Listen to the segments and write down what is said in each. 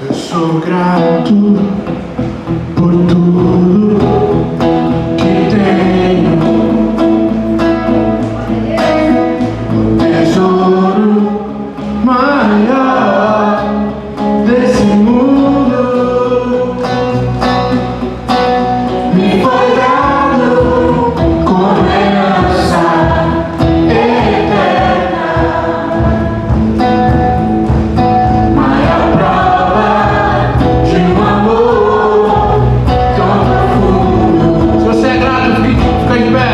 Eu sou grato por tudo que tenho, o tesouro maior desse mundo me foi dado como herança eterna. Maior prova de um amor tão profundo. Se você é grato, fica de pé.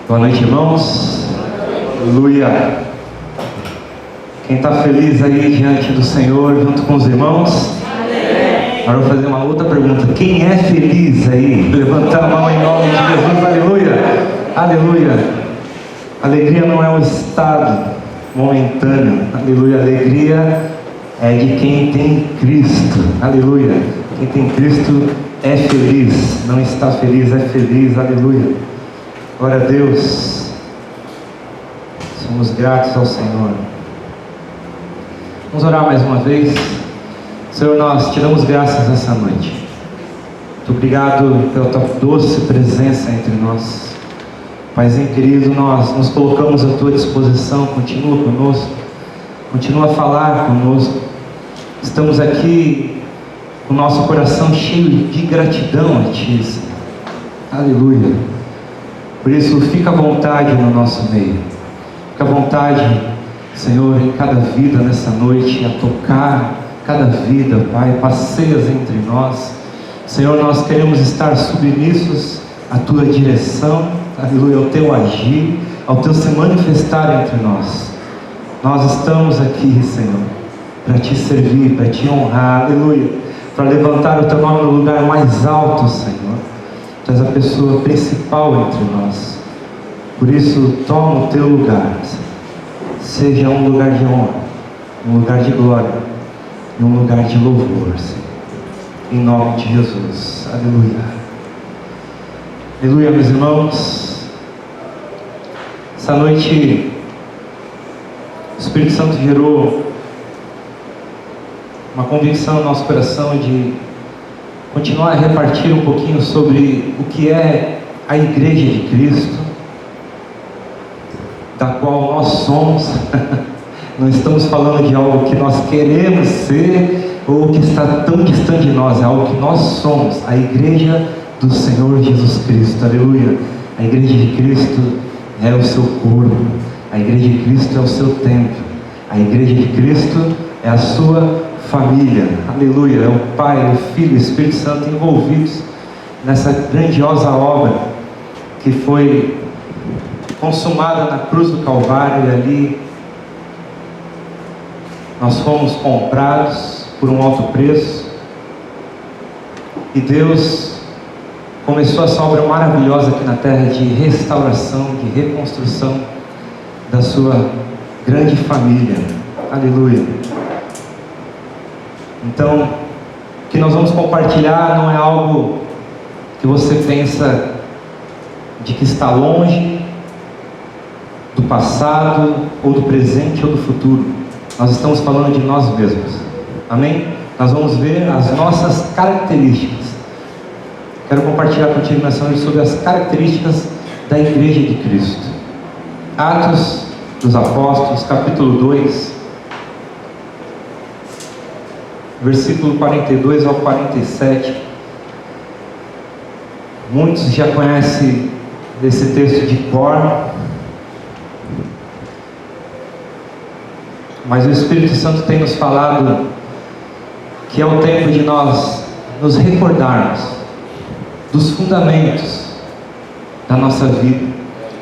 Boa noite, irmãos. Aleluia. Quem está feliz aí diante do Senhor, junto com os irmãos? Agora eu vou fazer uma outra pergunta. Quem é feliz aí? Levanta a mão em nome de Jesus, aleluia! Aleluia! Alegria não é um estado momentâneo, aleluia! Alegria é de quem tem Cristo, aleluia! Quem tem Cristo é feliz, não está feliz, é feliz, aleluia! Glória a Deus! Somos gratos ao Senhor. Vamos orar mais uma vez. Senhor, nós te damos graças nessa noite. Muito obrigado pela tua doce presença entre nós. Paizinho querido, nós nos colocamos à tua disposição. Continua conosco, continua a falar conosco. Estamos aqui com o nosso coração cheio de gratidão a ti, Senhor. Aleluia. Por isso, fica à vontade no nosso meio. Fica à vontade, Senhor, em cada vida nessa noite, a tocar cada vida, Pai, passeias entre nós. Senhor, nós queremos estar submissos à tua direção, aleluia, ao teu agir, ao teu se manifestar entre nós. Nós estamos aqui, Senhor, para te servir, para te honrar, aleluia, para levantar o teu nome no lugar mais alto, Senhor. Tu és a pessoa principal entre nós. Por isso, toma o teu lugar, Senhor. Seja um lugar de honra, um lugar de glória e um lugar de louvor, Senhor. Em nome de Jesus, aleluia. Aleluia, meus irmãos. Essa noite o Espírito Santo gerou uma convicção no nosso coração de continuar a repartir um pouquinho sobre o que é a Igreja de Cristo, da qual nós somos. Não estamos falando de algo que nós queremos ser ou que está tão distante de nós, é algo que nós somos, a Igreja do Senhor Jesus Cristo, aleluia. A Igreja de Cristo é o seu corpo, a Igreja de Cristo é o seu templo, a Igreja de Cristo é a sua família, aleluia. É o Pai, o Filho e o Espírito Santo envolvidos nessa grandiosa obra que foi consumada na cruz do Calvário, e ali nós fomos comprados por um alto preço, e Deus começou essa obra maravilhosa aqui na terra de restauração, de reconstrução da sua grande família, aleluia. Então, o que nós vamos compartilhar não é algo que você pensa de que está longe do passado, ou do presente, ou do futuro. Nós estamos falando de nós mesmos, amém? Nós vamos ver as nossas características. Quero compartilhar contigo nessa noite sobre as características da Igreja de Cristo. Atos dos Apóstolos, capítulo 2, versículo 42 ao 47. Muitos já conhecem esse texto de cor, mas o Espírito Santo tem nos falado que é o tempo de nós nos recordarmos dos fundamentos da nossa vida,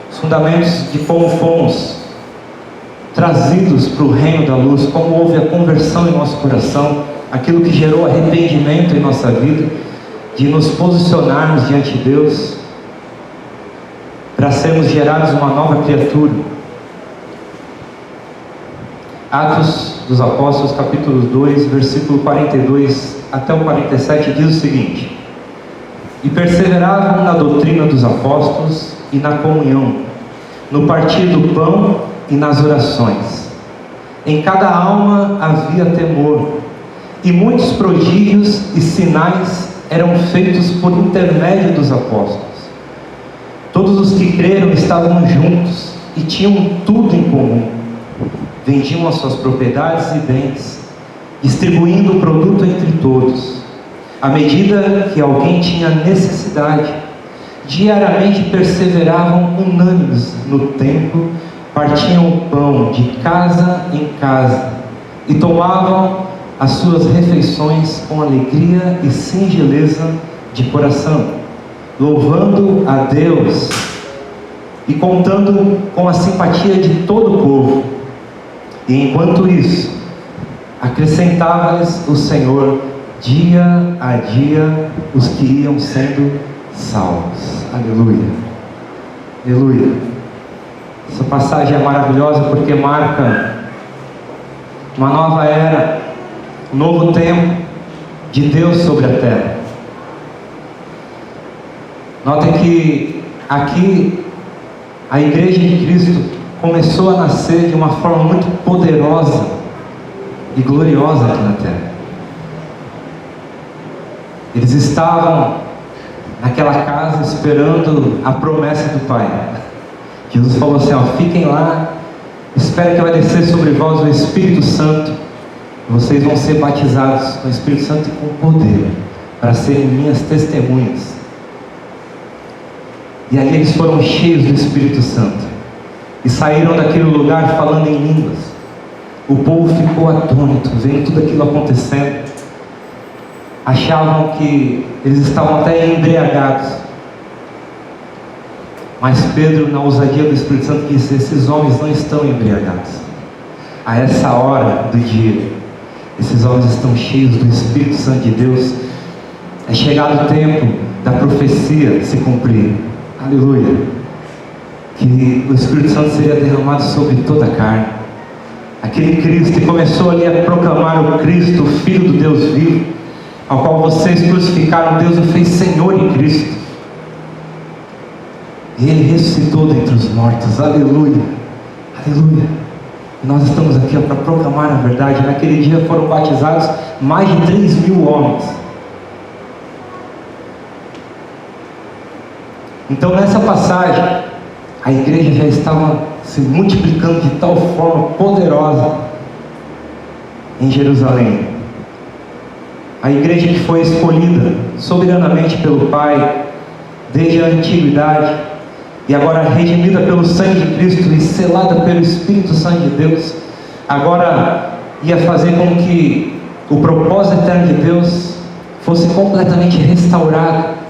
os fundamentos de como fomos trazidos para o reino da luz, como houve a conversão em nosso coração, aquilo que gerou arrependimento em nossa vida, de nos posicionarmos diante de Deus, para sermos gerados uma nova criatura. Atos dos Apóstolos, capítulo 2, versículo 42 até o 47, diz o seguinte: E perseveravam na doutrina dos apóstolos e na comunhão, no partir do pão e nas orações. Em cada alma havia temor, e muitos prodígios e sinais eram feitos por intermédio dos apóstolos. Todos os que creram estavam juntos e tinham tudo em comum. Vendiam as suas propriedades e bens, distribuindo o produto entre todos, à medida que alguém tinha necessidade. Diariamente perseveravam unânimes no templo, partiam o pão de casa em casa e tomavam as suas refeições com alegria e singeleza de coração, louvando a Deus e contando com a simpatia de todo o povo. E enquanto isso, acrescentava-lhes o Senhor dia a dia os que iam sendo salvos. Aleluia, aleluia. Essa passagem é maravilhosa porque marca uma nova era, um novo tempo de Deus sobre a terra. Notem que aqui a Igreja de Cristo começou a nascer de uma forma muito poderosa e gloriosa aqui na terra. Eles estavam naquela casa esperando a promessa do Pai. Jesus falou assim: fiquem lá, espere que vai descer sobre vós o Espírito Santo, e vocês vão ser batizados com o Espírito Santo e com poder, para serem minhas testemunhas. E ali eles foram cheios do Espírito Santo, e saíram daquele lugar falando em línguas. O povo ficou atônito, vendo tudo aquilo acontecendo. Achavam que eles estavam até embriagados. Mas Pedro, na ousadia do Espírito Santo, disse: esses homens não estão embriagados. A essa hora do dia, esses homens estão cheios do Espírito Santo de Deus. É chegado o tempo da profecia se cumprir. Aleluia. Que o Espírito Santo seria derramado sobre toda a carne. Aquele Cristo, e começou ali a proclamar o Cristo, o Filho do Deus vivo, ao qual vocês crucificaram. Deus o fez Senhor em Cristo, e Ele ressuscitou dentre os mortos. Aleluia, aleluia. E nós estamos aqui para proclamar a verdade. Naquele dia foram batizados mais de 3.000 homens. Então, nessa passagem, a igreja já estava se multiplicando de tal forma poderosa em Jerusalém. A igreja que foi escolhida soberanamente pelo Pai desde a antiguidade, e agora redimida pelo sangue de Cristo e selada pelo Espírito Santo de Deus, agora ia fazer com que o propósito eterno de Deus fosse completamente restaurado.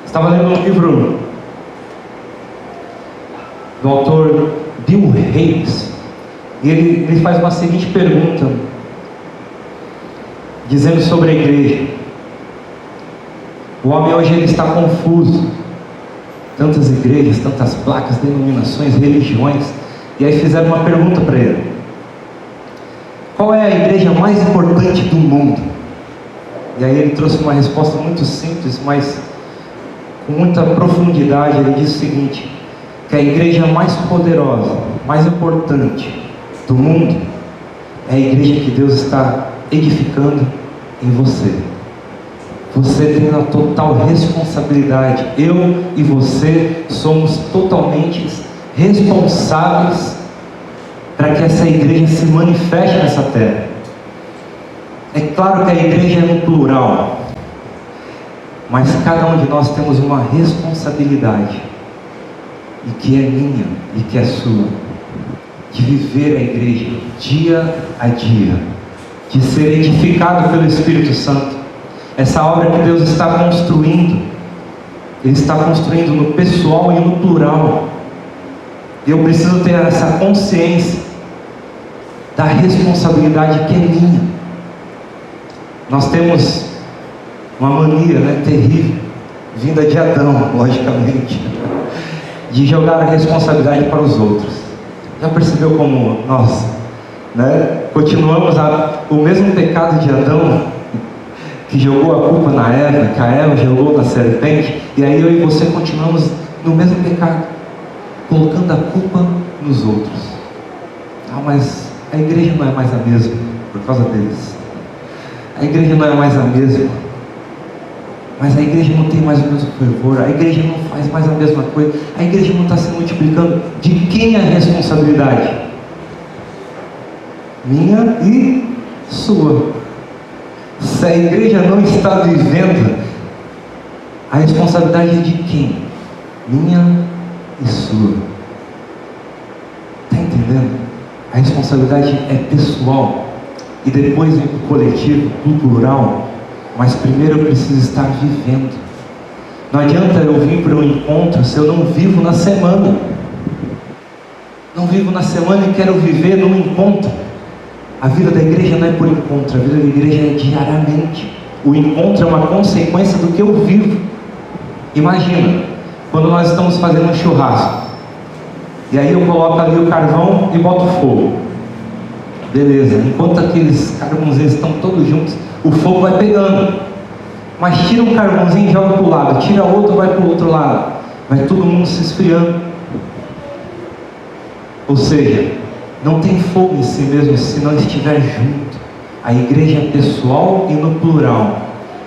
Estava lendo um livro do autor Bill Hybels, e ele faz uma seguinte pergunta, dizendo sobre a igreja. O homem hoje ele está confuso. Tantas igrejas, tantas placas, denominações, religiões. E aí fizeram uma pergunta para ele: qual é a igreja mais importante do mundo? E aí ele trouxe uma resposta muito simples, mas com muita profundidade. Ele disse o seguinte: que a igreja mais poderosa, mais importante do mundo é a igreja que Deus está edificando em você. Você tem a total responsabilidade. Eu e você somos totalmente responsáveis para que essa igreja se manifeste nessa terra. É claro que a igreja é no plural, mas cada um de nós temos uma responsabilidade, e que é minha e que é sua, de viver a igreja dia a dia, de ser edificado pelo Espírito Santo. Essa obra que Deus está construindo, Ele está construindo no pessoal e no plural. Eu preciso ter essa consciência da responsabilidade que é minha. Nós temos uma mania, terrível, vinda de Adão, logicamente, de jogar a responsabilidade para os outros. Já percebeu como nós continuamos o mesmo pecado de Adão, que jogou a culpa na Eva, que a Eva jogou na serpente, e aí eu e você continuamos no mesmo pecado, colocando a culpa nos outros. Mas a igreja não é mais a mesma por causa deles. A igreja não é mais a mesma, mas a igreja não tem mais o mesmo fervor, a igreja não faz mais a mesma coisa, a igreja não está se multiplicando. De quem é a responsabilidade? Minha e sua. Se a igreja não está vivendo, a responsabilidade é de quem? Minha e sua. Está entendendo? A responsabilidade é pessoal, e depois vem para o coletivo, para o plural, mas primeiro eu preciso estar vivendo. Não adianta eu vir para um encontro se eu não vivo na semana. Não vivo na semana e quero viver num encontro. A vida da igreja não é por encontro, a vida da igreja é diariamente. O encontro é uma consequência do que eu vivo. Imagina, quando nós estamos fazendo um churrasco, e aí eu coloco ali o carvão e boto fogo. Beleza, enquanto aqueles carvãozinhos estão todos juntos, o fogo vai pegando. Mas tira um carvãozinho e joga para o lado, tira outro, vai para o outro lado. Vai todo mundo se esfriando. Ou seja, não tem fogo em si mesmo se não estiver junto. A igreja é pessoal e no plural.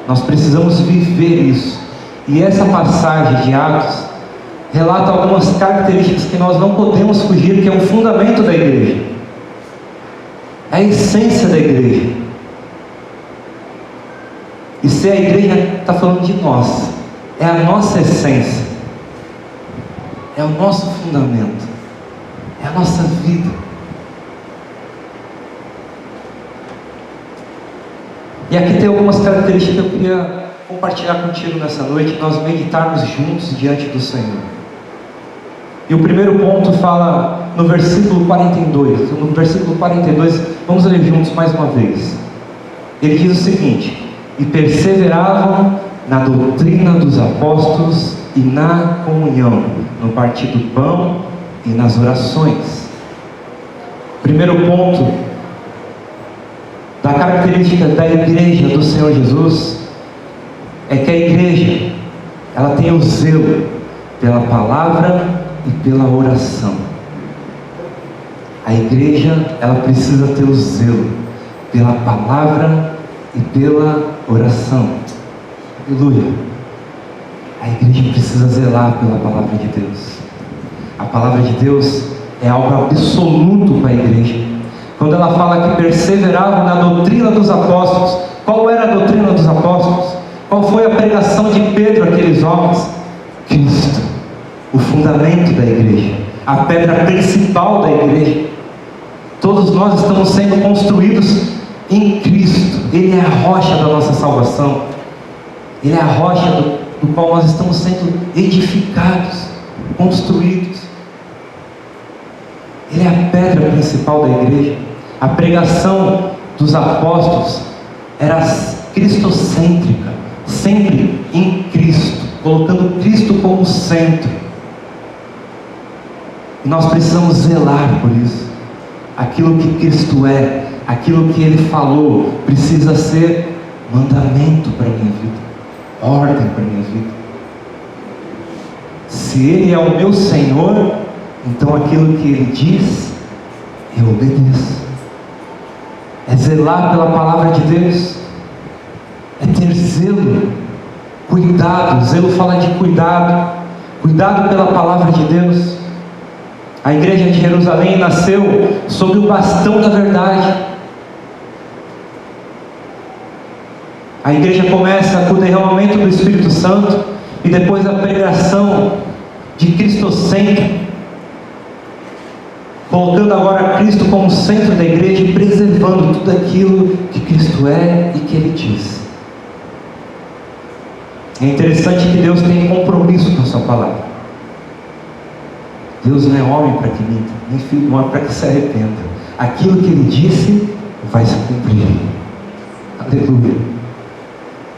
Nós precisamos viver isso. E essa passagem de Atos relata algumas características que nós não podemos fugir, que é o fundamento da igreja, é a essência da igreja. E se a igreja está falando de nós, é a nossa essência, é o nosso fundamento, é a nossa vida. E aqui tem algumas características que eu queria compartilhar contigo nessa noite, nós meditarmos juntos diante do Senhor. E o primeiro ponto fala no versículo 42. No versículo 42, vamos ler juntos mais uma vez. Ele diz o seguinte: e perseveravam na doutrina dos apóstolos e na comunhão, no partir do pão e nas orações. Primeiro ponto da característica da igreja do Senhor Jesus é que a igreja, ela tem o zelo pela palavra e pela oração. A igreja, ela precisa ter o zelo pela palavra e pela oração. Aleluia. A igreja precisa zelar pela palavra de Deus. A palavra de Deus é algo absoluto para a igreja. Quando ela fala que perseveravam na doutrina dos apóstolos, qual era a doutrina dos apóstolos? Qual foi a pregação de Pedro àqueles homens? Cristo, o fundamento da igreja, a pedra principal da igreja. Todos nós estamos sendo construídos em Cristo. Ele é a rocha da nossa salvação. Ele é a rocha do qual nós estamos sendo edificados, construídos. Ele é a pedra principal da igreja. A pregação dos apóstolos era cristocêntrica, sempre em Cristo, colocando Cristo como centro. E nós precisamos zelar por isso. Aquilo que Cristo é, aquilo que Ele falou, precisa ser mandamento para a minha vida, ordem para a minha vida. Se Ele é o meu Senhor, então aquilo que Ele diz, eu obedeço. É zelar pela palavra de Deus, é ter zelo, cuidado. Zelo fala de cuidado, cuidado pela palavra de Deus. A igreja de Jerusalém nasceu sob o bastão da verdade. A igreja começa com o derramamento do Espírito Santo e depois a pregação de Cristo centro, colocando agora Cristo como centro da igreja e preservando tudo aquilo que Cristo é e que Ele diz. É interessante que Deus tem compromisso com a sua palavra. Deus não é homem para que minta, nem filho do homem para que se arrependa. Aquilo que Ele disse vai se cumprir. Aleluia.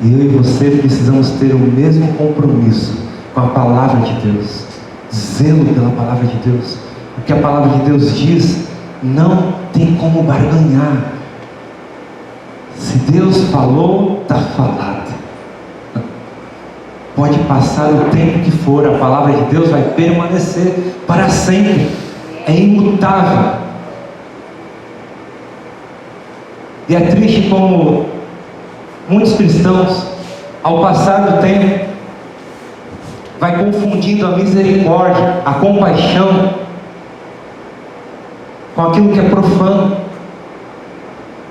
E eu e você precisamos ter o mesmo compromisso com a palavra de Deus, zelo pela palavra de Deus. O que a palavra de Deus diz, não tem como barganhar. Se Deus falou, está falado. Pode passar o tempo que for, a palavra de Deus vai permanecer para sempre. É imutável. E é triste como muitos cristãos, ao passar do tempo, vai confundindo a misericórdia, a compaixão, com aquilo que é profano,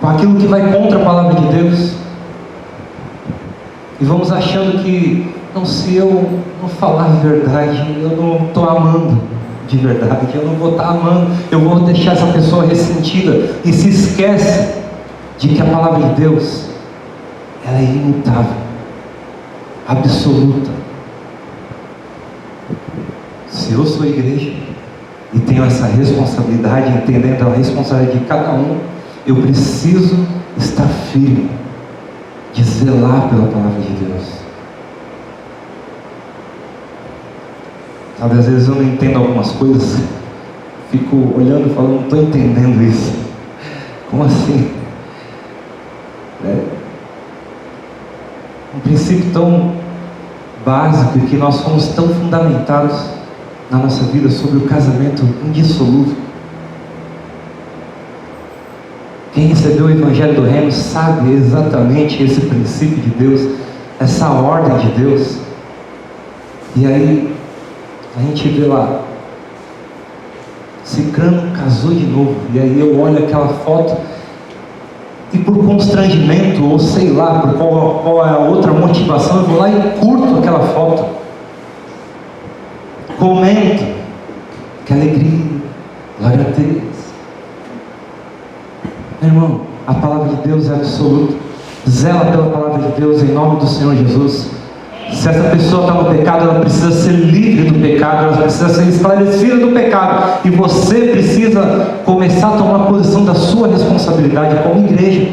com aquilo que vai contra a palavra de Deus. E vamos achando que, não, se eu não falar a verdade, eu não estou amando de verdade, eu não vou estar amando, eu vou deixar essa pessoa ressentida, e se esquece de que a palavra de Deus, ela é imutável, absoluta. Se eu sou igreja e tenho tenho essa responsabilidade, entendendo a responsabilidade de cada um, eu preciso estar firme, de zelar pela palavra de Deus. Sabe, às vezes eu não entendo algumas coisas, fico olhando e falando, não estou entendendo isso. Como assim? Um princípio tão básico, que nós fomos tão fundamentados na nossa vida sobre o casamento indissolúvel. Quem recebeu o Evangelho do Reino sabe exatamente esse princípio de Deus, essa ordem de Deus. E aí a gente vê lá, Cicrano casou de novo, e aí eu olho aquela foto e por constrangimento, ou sei lá, por qual é a outra motivação, eu vou lá e curto aquela foto, comento, que alegria, glória a Deus. Meu irmão, a palavra de Deus é absoluta. Zela pela palavra de Deus em nome do Senhor Jesus. Se essa pessoa está no pecado, ela precisa ser livre do pecado, ela precisa ser esclarecida do pecado, e você precisa começar a tomar posição da sua responsabilidade como igreja.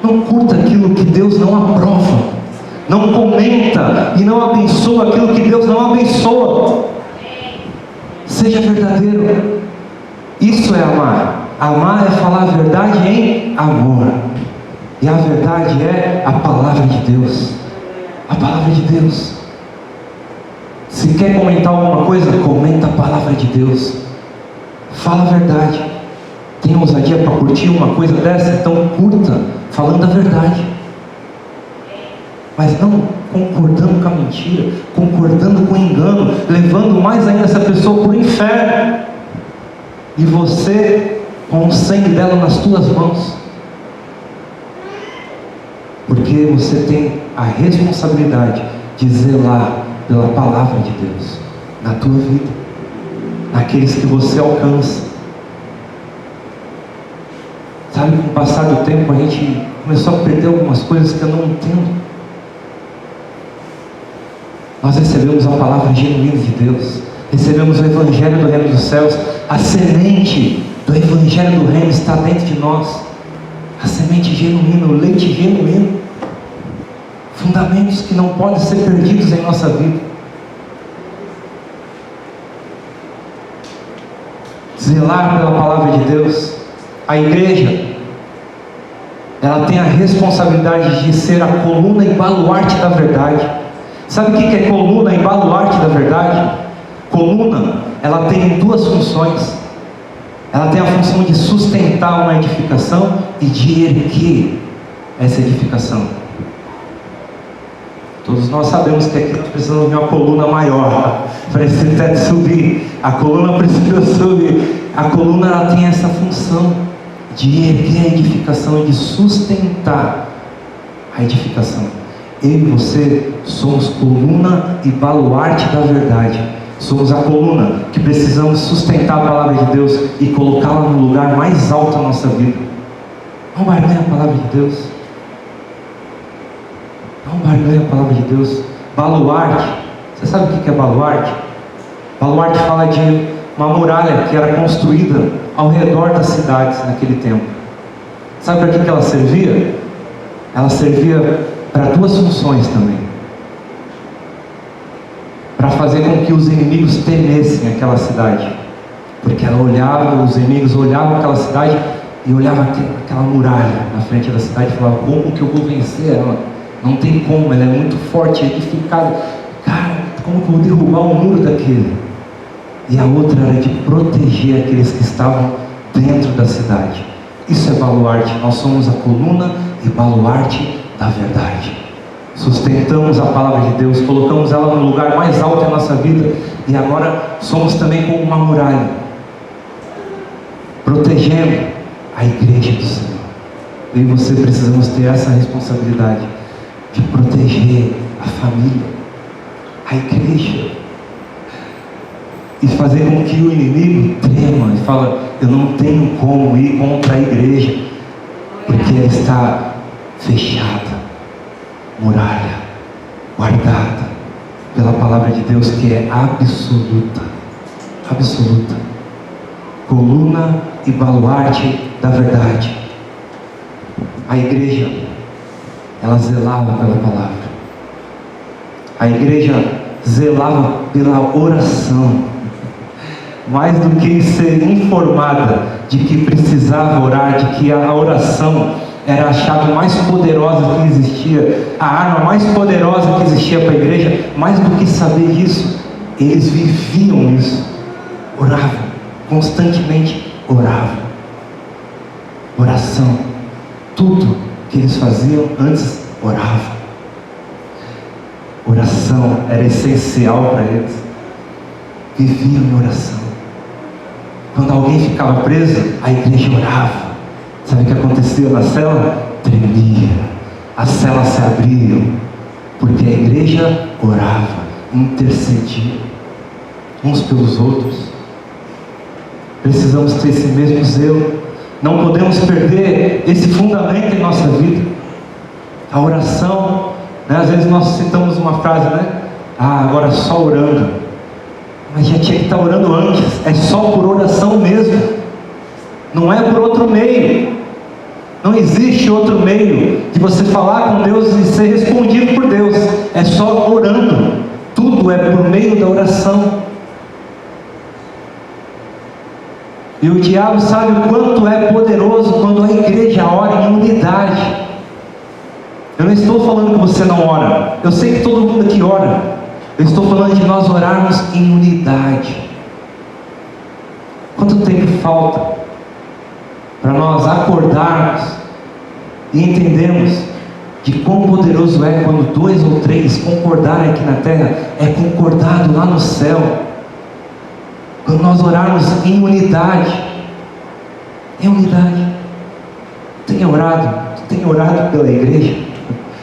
Não curta aquilo que Deus não aprova, não comenta e não abençoa aquilo que Deus não abençoa. Seja verdadeiro. Isso é amar. Amar é falar a verdade em amor, e a verdade é a palavra de Deus. A palavra de Deus. Se quer comentar alguma coisa, comenta a palavra de Deus. Fala a verdade. Tem ousadia para curtir uma coisa dessa? Então curta, falando a verdade. Mas não concordando com a mentira, concordando com o engano, levando mais ainda essa pessoa para o inferno. E você com o sangue dela nas tuas mãos. Porque você tem a responsabilidade de zelar pela palavra de Deus na tua vida, naqueles que você alcança. Sabe, com o passar do tempo a gente começou a perder algumas coisas que eu não entendo. Nós recebemos a palavra genuína de Deus, recebemos o Evangelho do Reino dos Céus, a semente do Evangelho do Reino está dentro de nós. A semente genuína, o leite genuíno, fundamentos que não podem ser perdidos em nossa vida. Zelar pela palavra de Deus. A igreja, ela tem a responsabilidade de ser a coluna e baluarte da verdade. Sabe o que é coluna e baluarte da verdade? Coluna, ela tem duas funções. Ela tem a função de sustentar uma edificação e de erguer essa edificação. Todos nós sabemos que aqui nós precisamos de uma coluna maior para esse teto subir. A coluna precisa subir. A coluna, ela tem essa função de erguer a edificação e de sustentar a edificação. Eu e você somos coluna e baluarte da verdade. Somos a coluna que precisamos sustentar a palavra de Deus e colocá-la no lugar mais alto da nossa vida. Não barganhe a palavra de Deus. Não barganhe a palavra de Deus. Baluarte. Você sabe o que é baluarte? Baluarte fala de uma muralha que era construída ao redor das cidades naquele tempo. Sabe para que ela servia? Ela servia para duas funções também. Para fazer com que os inimigos temessem aquela cidade, porque ela olhava, os inimigos olhavam aquela cidade e olhavam aquela muralha na frente da cidade e falavam: como que eu vou vencer ela? Não tem como, ela é muito forte, edificada. Cara, como que eu vou derrubar o muro daquele? E a outra era de proteger aqueles que estavam dentro da cidade. Isso é baluarte. Nós somos a coluna e baluarte da verdade. Sustentamos a palavra de Deus, colocamos ela no lugar mais alto da nossa vida, e agora somos também como uma muralha, protegendo a igreja do Senhor. Eu e você precisamos ter essa responsabilidade de proteger a família, a igreja, e fazer com que o inimigo trema e fala: eu não tenho como ir contra a igreja, porque ela está fechada, muralha, guardada pela palavra de Deus, que é absoluta. absoluta, coluna e baluarte da verdade. A igreja, ela zelava pela palavra. A igreja zelava pela oração. Mais do que ser informada de que precisava orar, de que a oração era a chave mais poderosa que existia, a arma mais poderosa que existia para a igreja, mais do que saber isso, eles viviam isso, oravam, constantemente oravam. Oração, tudo que eles faziam antes, oravam. Oração era essencial para eles, viviam em oração. Quando alguém ficava preso, a igreja orava. Sabe o que acontecia na cela? Tremia, as celas se abriam, porque a igreja orava, intercedia uns pelos outros. Precisamos ter esse mesmo zelo. Não podemos perder esse fundamento em nossa vida. A oração, né? Às vezes nós citamos uma frase, né? Agora só orando. Mas já tinha que estar orando antes. É só por oração mesmo, não é por outro meio. Não existe outro meio de você falar com Deus e ser respondido por Deus. É só orando. Tudo é por meio da oração. E o diabo sabe o quanto é poderoso quando a igreja ora em unidade. Eu não estou falando que você não ora. Eu sei que todo mundo aqui ora. Eu estou falando de nós orarmos em unidade. Quanto tempo falta para nós acordarmos e entendermos de quão poderoso é quando 2 ou 3 concordarem aqui na terra, é concordado lá no céu. Quando nós orarmos em unidade, em unidade. Tu tem orado pela igreja?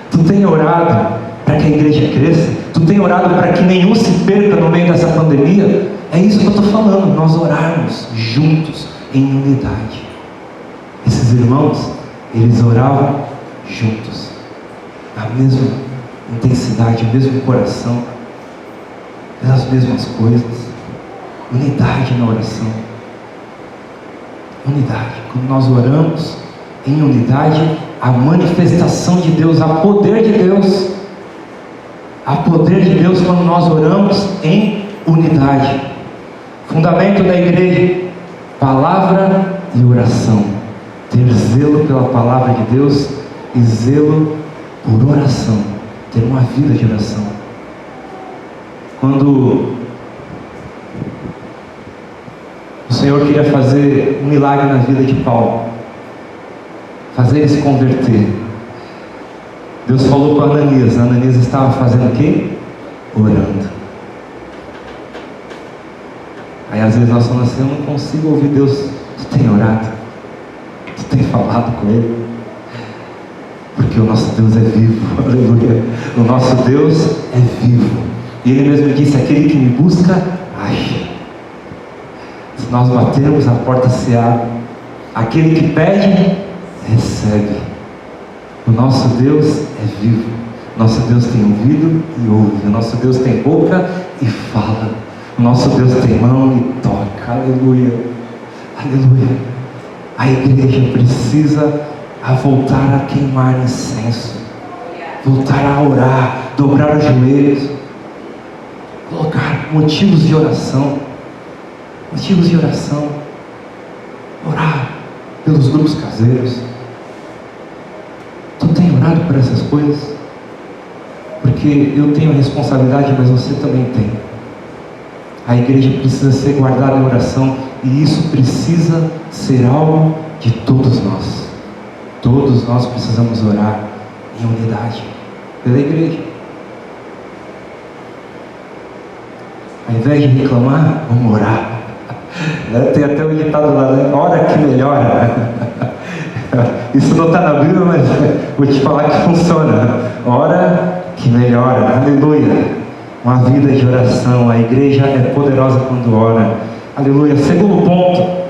Tu tem orado para que a igreja cresça? Tu tem orado para que nenhum se perca no meio dessa pandemia? É isso que eu estou falando, nós orarmos juntos, em unidade. Esses irmãos, eles oravam juntos, na mesma intensidade, o mesmo coração, pelas mesmas coisas. Unidade na oração. Unidade. Quando nós oramos em unidade, a manifestação de Deus, há poder de Deus. Há poder de Deus quando nós oramos em unidade. Fundamento da igreja: palavra e oração. Ter zelo pela palavra de Deus e zelo por oração. Ter uma vida de oração. Quando o Senhor queria fazer um milagre na vida de Paulo, fazer ele se converter, Deus falou para Ananias. Ananias estava fazendo o quê? Orando. Aí às vezes nós falamos assim: eu não consigo ouvir Deus. Tu tem orado? Tu tem falado com Ele? Porque o nosso Deus é vivo. Aleluia. O nosso Deus é vivo. E Ele mesmo disse: aquele que me busca, acha. Se nós batermos, a porta se abre. Aquele que pede, recebe. O nosso Deus é vivo. Nosso Deus tem ouvido e ouve. O nosso Deus tem boca e fala. O nosso Deus tem mão e toca. Aleluia. Aleluia. A igreja precisa voltar a queimar incenso, voltar a orar, dobrar os joelhos, colocar motivos de oração. Motivos de oração. Orar pelos grupos caseiros. Tu tem orado por essas coisas? Porque eu tenho a responsabilidade, mas você também tem. A igreja precisa ser guardada em oração, e isso precisa ser algo de todos nós. Todos nós precisamos orar em unidade pela igreja. Ao invés de reclamar, vamos orar. Tem até o ditado lá, né? Ora que melhora. Isso não está na Bíblia, mas vou te falar que funciona. Ora que melhora. Aleluia. Uma vida de oração. A igreja é poderosa quando ora. Aleluia. Segundo ponto.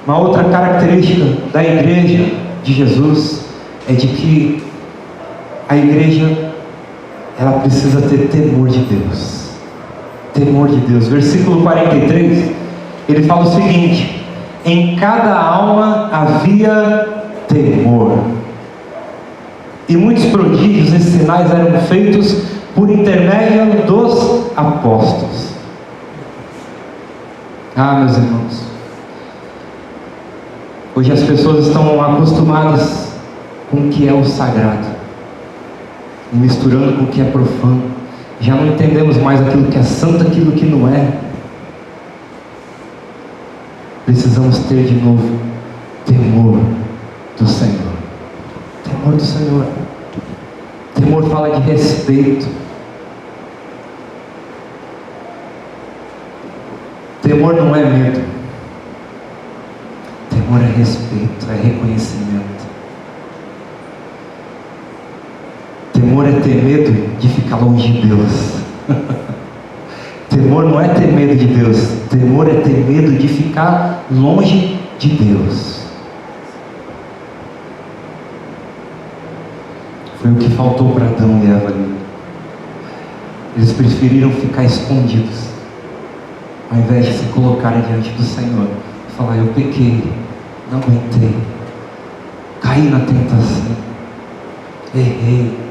Uma outra característica da igreja de Jesus é de que a igreja, ela precisa ter temor de Deus. temor de Deus. Versículo 43, ele fala o seguinte: em cada alma havia temor, e muitos prodígios e sinais eram feitos por intermédio dos apóstolos. Meus irmãos, hoje as pessoas estão acostumadas com o que é o sagrado, e misturando com o que é profano. Já não entendemos mais aquilo que é santo, aquilo que não é. Precisamos ter de novo temor do Senhor. Temor do Senhor. Temor fala de respeito. Temor não é medo. Temor é respeito, é reconhecimento. Temor é ter medo de ficar longe de Deus. Temor não é ter medo de Deus. Temor é ter medo de ficar longe de Deus. Foi o que faltou para Adão e Eva ali. Eles preferiram ficar escondidos, ao invés de se colocarem diante do Senhor e falar: eu pequei, não aguentei, caí na tentação, errei.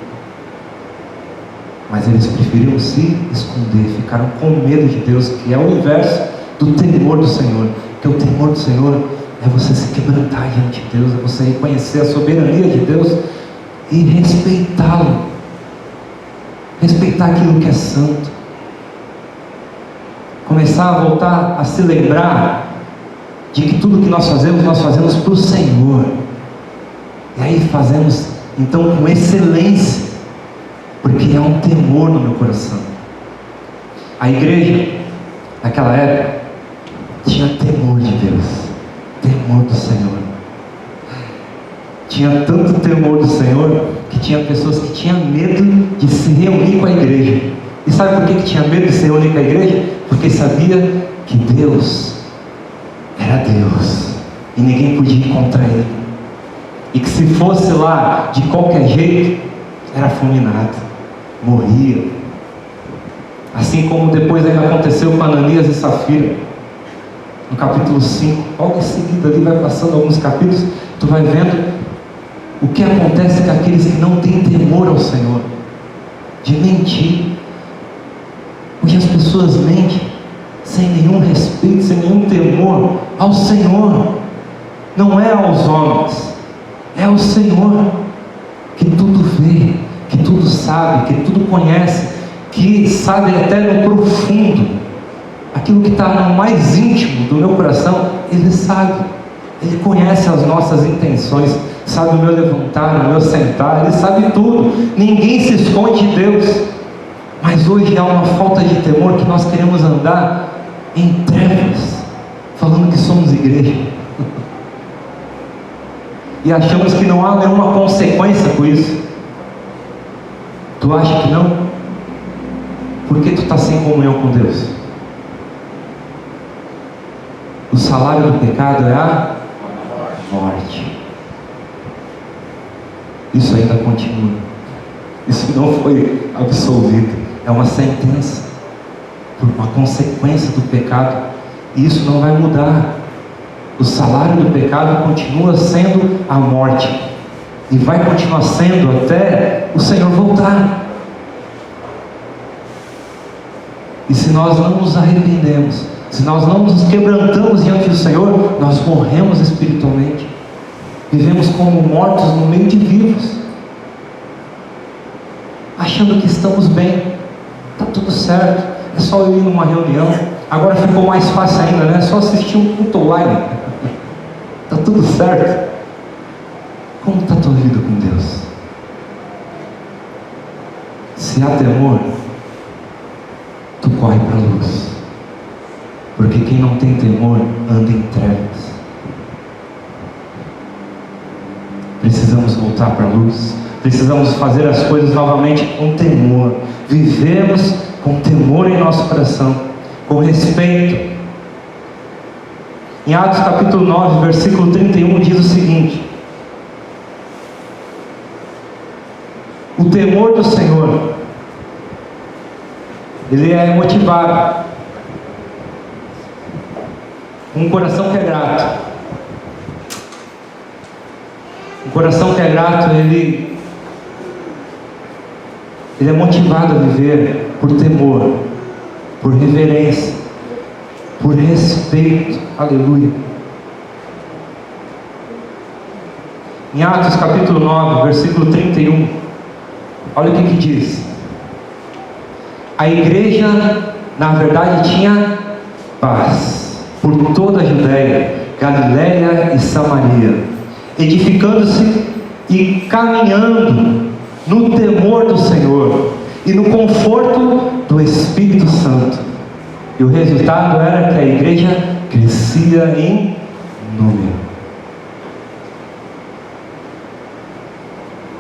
Mas eles preferiram se esconder, ficaram com medo de Deus, que é o inverso do temor do Senhor. Porque o temor do Senhor é você se quebrantar diante de Deus, é você reconhecer a soberania de Deus e respeitá-lo, respeitar aquilo que é santo, começar a voltar a se lembrar de que tudo que nós fazemos para o Senhor, e aí fazemos então com excelência, porque há um temor no meu coração. A igreja naquela época tinha temor de Deus, temor do Senhor. Tinha tanto temor do Senhor que tinha pessoas que tinham medo de se reunir com a igreja. E sabe por que tinha medo de se reunir com a igreja? Porque sabia que Deus era Deus e ninguém podia ir contra Ele, e que se fosse lá de qualquer jeito era fulminado, morria. Assim como depois ainda aconteceu com Ananias e Safira, no capítulo 5, logo em seguida ali vai passando alguns capítulos, tu vai vendo o que acontece com aqueles que não têm temor ao Senhor, de mentir. Hoje as pessoas mentem sem nenhum respeito, sem nenhum temor ao Senhor. Não é aos homens, é ao Senhor, que tudo vê, que tudo sabe, que tudo conhece, que sabe até no profundo, aquilo que está no mais íntimo do meu coração. Ele sabe, Ele conhece as nossas intenções, sabe o meu levantar, o meu sentar, Ele sabe tudo. Ninguém se esconde de Deus. Mas hoje há uma falta de temor, que nós queremos andar em trevas, falando que somos igreja, e achamos que não há nenhuma consequência com isso. Tu acha que não? Porque tu está sem comunhão com Deus. O salário do pecado é a morte. Isso ainda continua. Isso não foi absolvido. É uma sentença, por uma consequência do pecado. E isso não vai mudar. O salário do pecado continua sendo a morte, e vai continuar sendo até o Senhor voltar. E se nós não nos arrependemos, se nós não nos quebrantamos diante do Senhor, nós morremos espiritualmente, vivemos como mortos no meio de vivos, achando que estamos bem, está tudo certo, é só eu ir numa reunião. Agora ficou mais fácil ainda, né? É só assistir um culto online, está tudo certo. Como está a tua vida com Deus? Se há temor, tu corre para a luz, porque quem não tem temor anda em trevas. Precisamos voltar para a luz, precisamos fazer as coisas novamente com temor, vivemos com temor em nosso coração, com respeito. Em Atos capítulo 9, versículo 31 diz o seguinte: o temor do Senhor ele é motivado. Um coração que é grato. Um coração que é grato, ele é motivado a viver por temor, por reverência, por respeito. Aleluia. Em Atos capítulo 9, versículo 31, olha o que diz. A igreja, na verdade, tinha paz por toda a Judéia, Galiléia e Samaria, edificando-se e caminhando no temor do Senhor e no conforto do Espírito Santo. E o resultado era que a igreja crescia em número.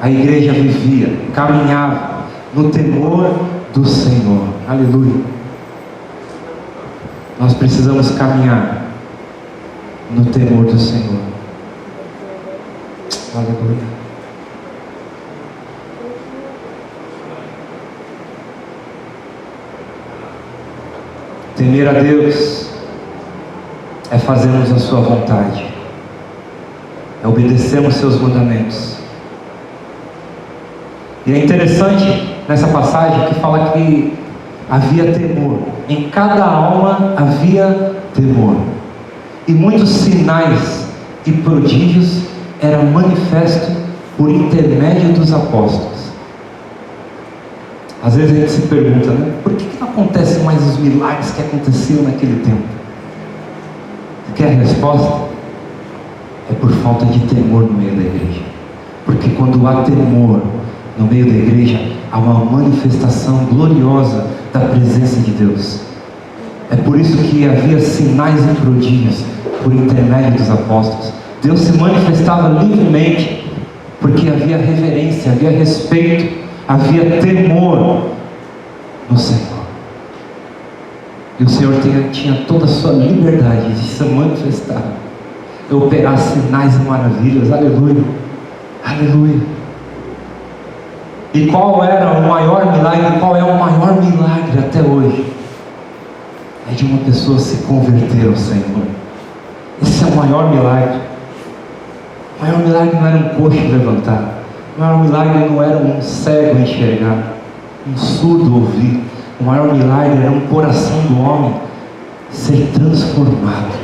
A igreja vivia, caminhava no temor do Senhor. Aleluia. Nós precisamos caminhar no temor do Senhor. Aleluia. Temer a Deus é fazermos a sua vontade, é obedecermos seus mandamentos. E é interessante nessa passagem que fala que havia temor. Em cada alma havia temor. E muitos sinais e prodígios eram manifestos por intermédio dos apóstolos. Às vezes a gente se pergunta, né? Por que não acontecem mais os milagres que aconteciam naquele tempo? Quer a resposta? É por falta de temor no meio da igreja. Porque quando há temor no meio da igreja, há uma manifestação gloriosa da presença de Deus. É por isso que havia sinais e prodígios por intermédio dos apóstolos. Deus se manifestava livremente, porque havia reverência, havia respeito, havia temor no Senhor. E o Senhor tinha toda a sua liberdade de se manifestar, de operar sinais e maravilhas. Aleluia, aleluia. E qual era o maior milagre? Qual é o maior milagre até hoje? É de uma pessoa se converter ao Senhor. Esse é o maior milagre. O maior milagre não era um coxo levantar. O maior milagre não era um cego enxergar, um surdo ouvir. O maior milagre era um coração do homem ser transformado.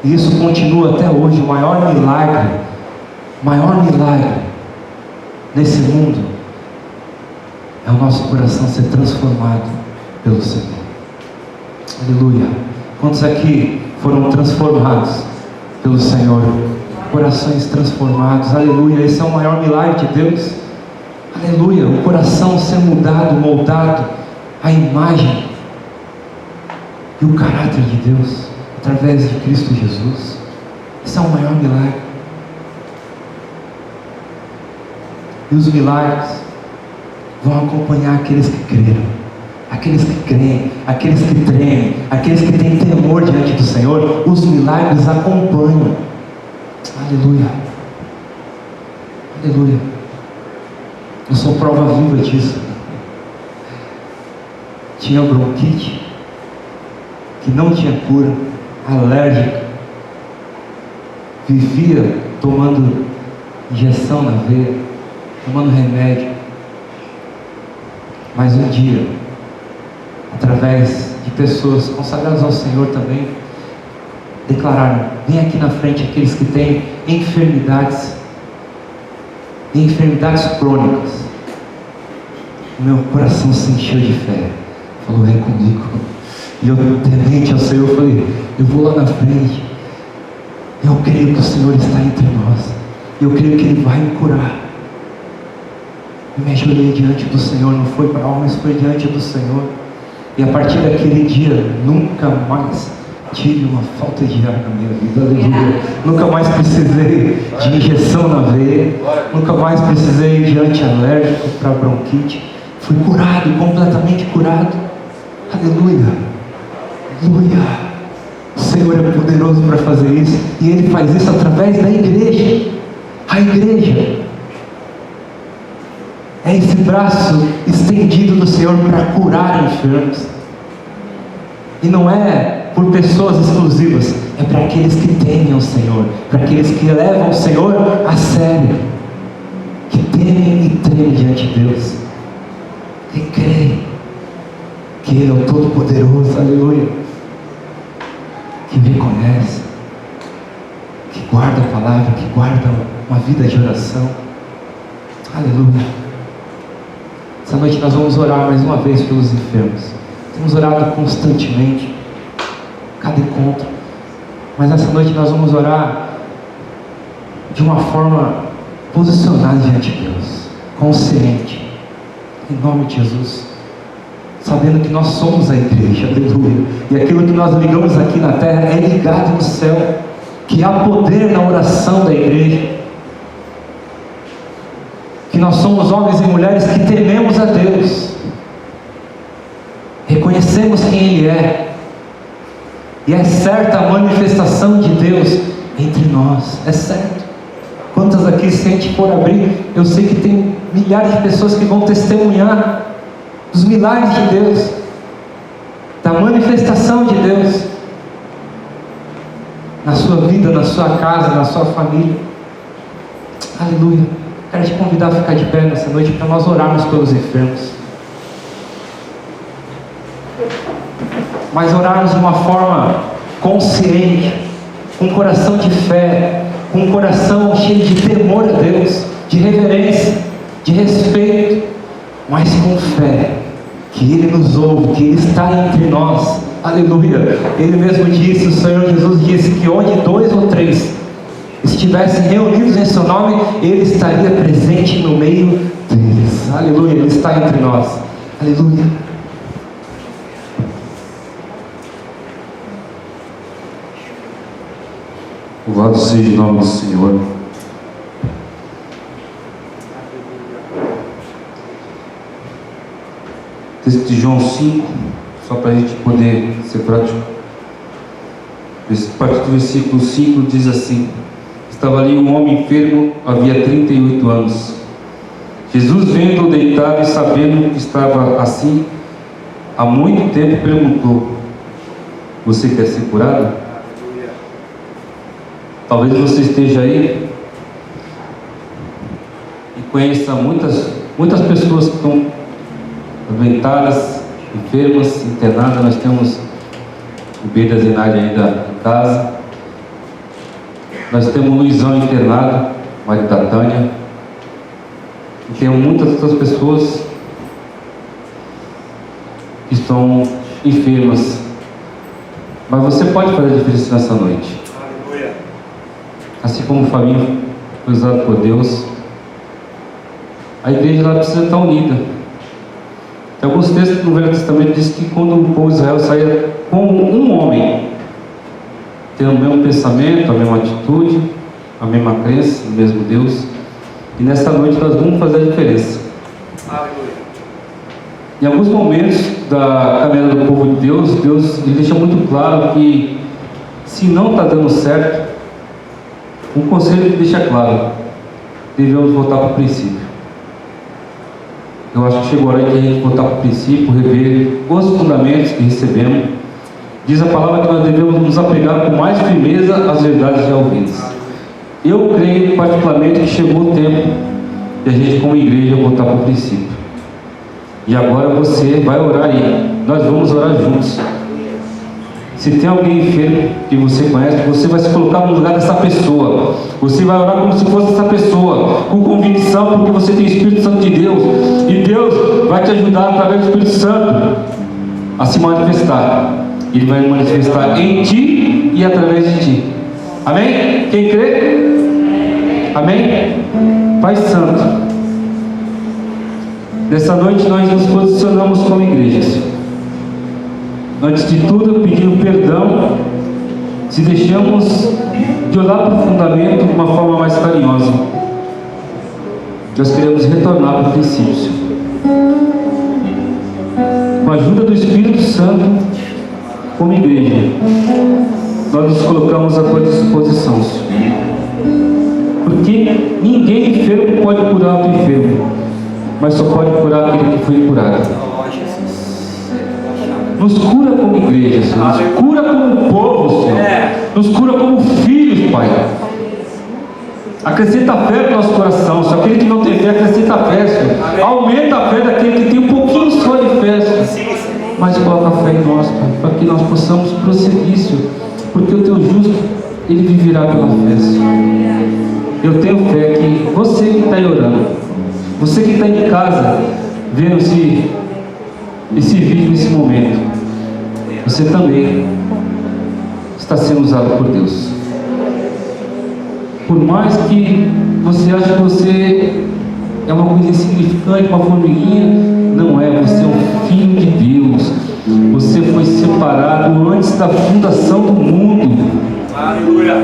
E isso continua até hoje. O maior milagre nesse mundo é o nosso coração ser transformado pelo Senhor. Aleluia. Quantos aqui foram transformados pelo Senhor? Corações transformados. Aleluia. Esse é o maior milagre de Deus. Aleluia. O coração ser mudado, moldado à imagem e o caráter de Deus através de Cristo Jesus. Esse é o maior milagre. E os milagres vão acompanhar aqueles que creram, aqueles que creem, aqueles que tremem, aqueles que têm temor diante do Senhor. Os milagres acompanham. Aleluia, aleluia. Eu sou prova viva disso. Tinha bronquite, que não tinha cura, alérgica, vivia tomando injeção na veia, tomando remédio. Mas um dia, através de pessoas consagradas ao Senhor também, declararam: vem aqui na frente aqueles que têm enfermidades crônicas. O meu coração se encheu de fé. Falou: vem comigo. E eu, temente ao Senhor, falei: eu vou lá na frente. Eu creio que o Senhor está entre nós. Eu creio que Ele vai me curar. E me ajoelhei diante do Senhor. Não foi para homens, foi diante do Senhor. E a partir daquele dia, nunca mais tive uma falta de ar na minha vida. Aleluia. Nunca mais precisei de injeção na veia. Nunca mais precisei de antialérgico para bronquite. Fui curado, completamente curado. Aleluia. Aleluia. O Senhor é poderoso para fazer isso. E Ele faz isso através da igreja. A igreja. É esse braço estendido do Senhor para curar enfermos. E não é por pessoas exclusivas, é para aqueles que temem o Senhor, para aqueles que levam o Senhor a sério, que temem e tremem diante de Deus, que creem que Ele é o Todo-Poderoso, aleluia, que reconhece, que guarda a palavra, que guarda uma vida de oração, aleluia. Essa noite nós vamos orar mais uma vez pelos enfermos. Temos orado constantemente, cada encontro, mas essa noite nós vamos orar de uma forma posicionada diante de Deus, consciente, em nome de Jesus, sabendo que nós somos a igreja, aleluia, e aquilo que nós ligamos aqui na terra é ligado no céu, que há poder na oração da igreja, que nós somos homens e mulheres que tememos a Deus, reconhecemos quem Ele é, e é certa a manifestação de Deus entre nós, é certo. Quantas aqui, se a gente for abrir, eu sei que tem milhares de pessoas que vão testemunhar dos milagres de Deus, da manifestação de Deus na sua vida, na sua casa, na sua família, aleluia. Quero te convidar a ficar de pé nessa noite para nós orarmos pelos enfermos, mas orarmos de uma forma consciente, com um coração de fé, com um coração cheio de temor a Deus, de reverência, de respeito, mas com fé, que Ele nos ouve, que Ele está entre nós, aleluia. Ele mesmo disse, o Senhor Jesus disse que onde 2 ou 3 estivessem reunidos em seu nome, Ele estaria presente no meio deles, aleluia. Ele está entre nós, aleluia. Louvado seja o nome do Senhor. Texto de João 5, só para a gente poder ser prático. A partir do versículo 5 diz assim: estava ali um homem enfermo, havia 38 anos. Jesus, vendo-o deitado e sabendo que estava assim há muito tempo, perguntou: você quer ser curado? Talvez você esteja aí e conheça muitas pessoas que estão adoentadas, enfermas, internadas. Nós temos o B da Zenaide ainda em casa. Nós temos o Luizão internado, marido da Tânia. E temos muitas outras pessoas que estão enfermas. Mas você pode fazer a diferença nessa noite. Assim como o Fabinho foi usado por Deus, a igreja ela precisa estar unida. Tem alguns textos no Velho Testamento que diz que quando o povo de Israel saía como um homem, tendo o mesmo pensamento, a mesma atitude, a mesma crença, o mesmo Deus, e nesta noite nós vamos fazer a diferença. Aleluia. Em alguns momentos da caminhada do povo de Deus, Deus ele deixa muito claro que se não está dando certo, um conselho que deixa claro: devemos voltar para o princípio. Eu acho que chegou a hora de a gente voltar para o princípio, rever os fundamentos que recebemos. Diz a palavra que nós devemos nos apegar com mais firmeza às verdades já ouvidas. Eu creio particularmente que chegou o tempo de a gente como igreja voltar para o princípio. E agora você vai orar aí, nós vamos orar juntos. Se tem alguém enfermo que você conhece, você vai se colocar no lugar dessa pessoa. Você vai orar como se fosse essa pessoa, com convicção, porque você tem o Espírito Santo de Deus. E Deus vai te ajudar através do Espírito Santo a se manifestar. Ele vai manifestar em ti e através de ti. Amém? Quem crê? Amém? Pai Santo, nessa noite nós nos posicionamos como igreja. Antes de tudo, pedindo perdão se deixamos de olhar para o fundamento de uma forma mais carinhosa. Nós queremos retornar para o princípio. Com a ajuda do Espírito Santo, como igreja, nós nos colocamos à tua disposição, Senhor. Porque ninguém enfermo pode curar o enfermo, mas só pode curar aquele que foi curado. Nos cura como igreja, Senhor. Nos cura como povo, Senhor. Nos cura como filhos, Pai. Acrescenta fé no nosso coração. Se aquele que não tem fé, acrescenta fé, Senhor. Aumenta a fé daquele que tem um pouquinho só de fé, Senhor. Mas coloca a fé em nós, Pai, para que nós possamos prosseguir, Senhor. Porque o teu justo, ele viverá pela fé, Senhor. Eu tenho fé que você que está aí orando, você que está em casa, vendo esse vídeo nesse momento, você também está sendo usado por Deus. Por mais que você ache que você é uma coisa insignificante, uma formiguinha, não é. Você é um filho de Deus. Você foi separado antes da fundação do mundo. Aleluia.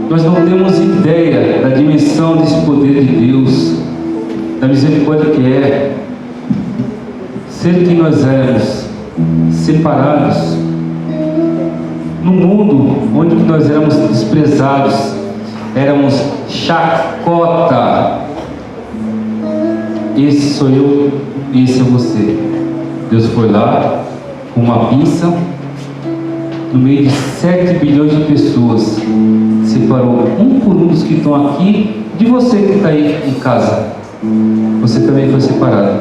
Nós não temos ideia da dimensão desse poder de Deus, da misericórdia que é ser quem nós éramos, separados no mundo onde nós éramos desprezados, éramos chacota. Esse sou eu, esse é você. Deus foi lá com uma pinça, no meio de 7 bilhões de pessoas, separou um por um dos que estão aqui, de você que está aí em casa. Você também foi separado.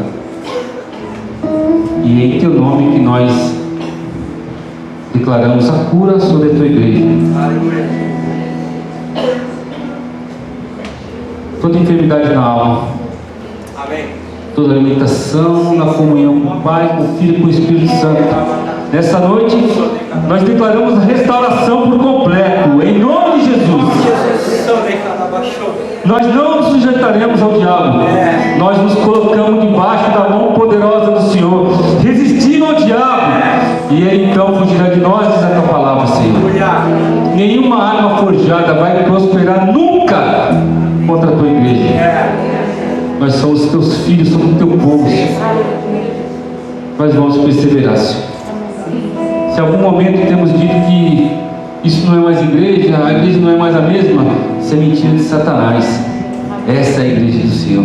E é em teu nome que nós declaramos a cura sobre a tua igreja. Toda enfermidade na alma, toda limitação na comunhão com o Pai, com o Filho e com o Espírito Santo. Nessa noite, nós declaramos a restauração por completo, em nome de Jesus. Nós não nos sujeitaremos ao diabo, nós nos colocamos debaixo da mão poderosa do Senhor, resistindo ao diabo, e ele então fugirá de nós, diz a tua palavra, Senhor. Nenhuma arma forjada vai prosperar nunca contra a tua igreja. Nós somos teus filhos, somos teu povo, Senhor. Nós vamos perseverar, Senhor. Se em algum momento temos dito que isso não é mais igreja, a igreja não é mais a mesma, isso é mentira de Satanás. Essa é a igreja do Senhor.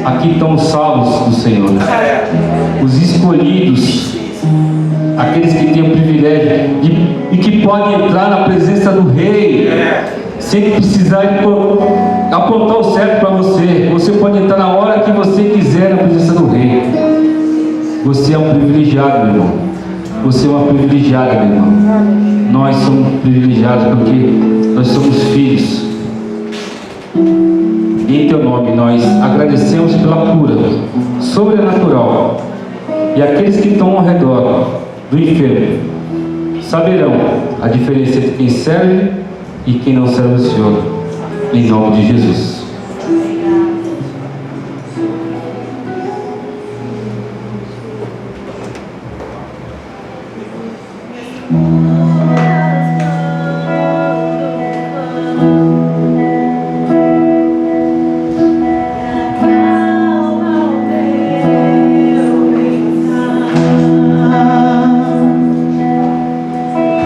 Aqui estão os salvos do Senhor, os escolhidos, aqueles que têm o privilégio e que podem entrar na presença do Rei sem precisar apontar o certo para você. Você pode entrar na hora que você quiser na presença do Rei. Você é um privilegiado, meu irmão. Você é uma privilegiada, meu irmão. Nós somos privilegiados porque nós somos filhos. Em teu nome nós agradecemos pela cura sobrenatural. E aqueles que estão ao redor do enfermo saberão a diferença entre quem serve e quem não serve o Senhor. Em nome de Jesus.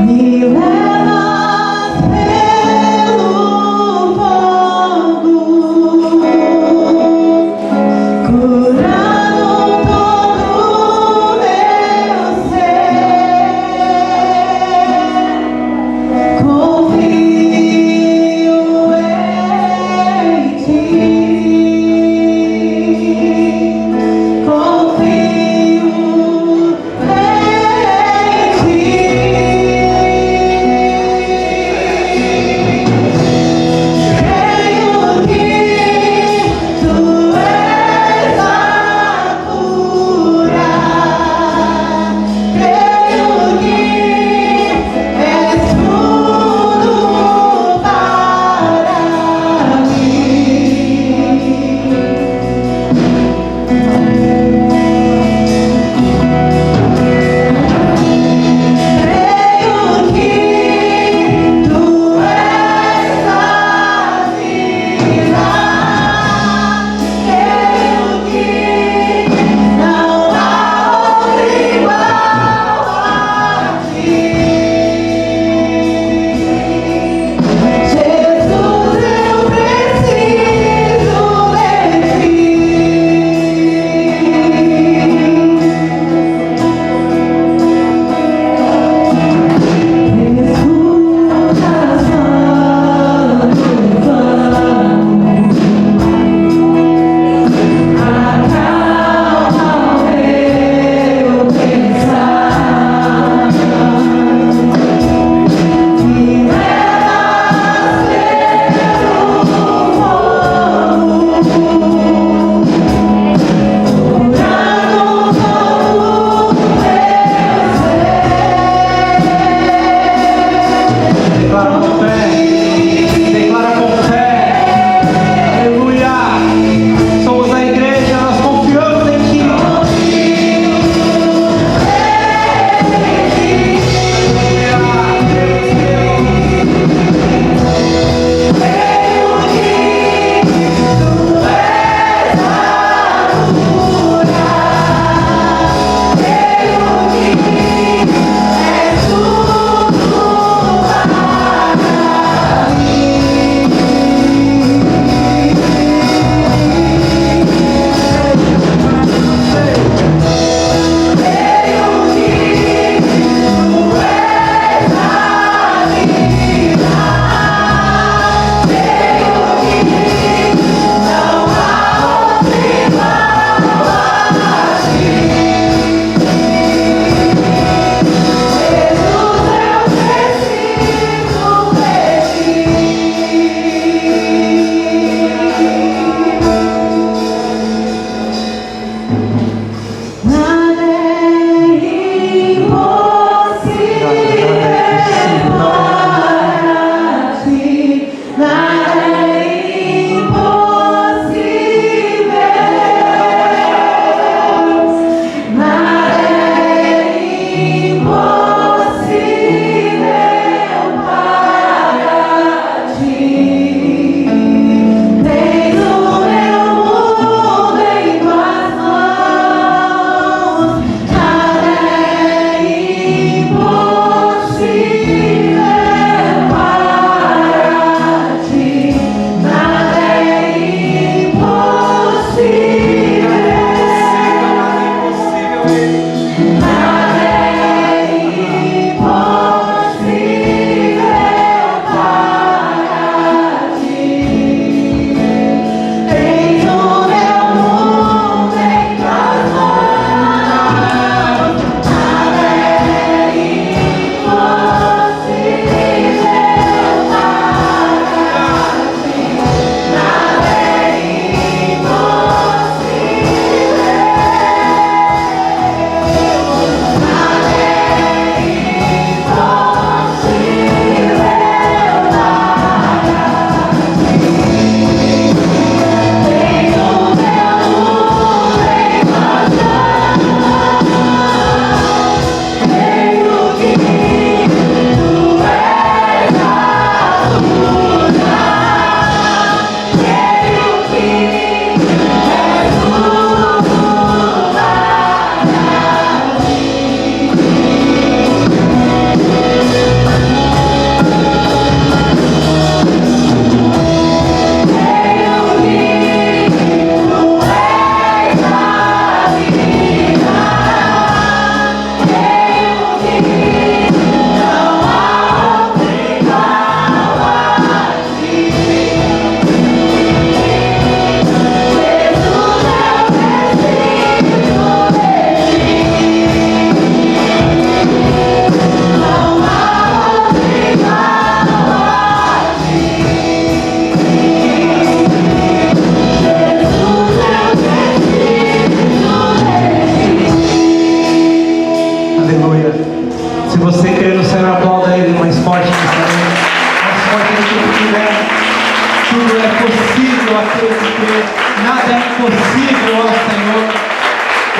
Me levas pelo fogo.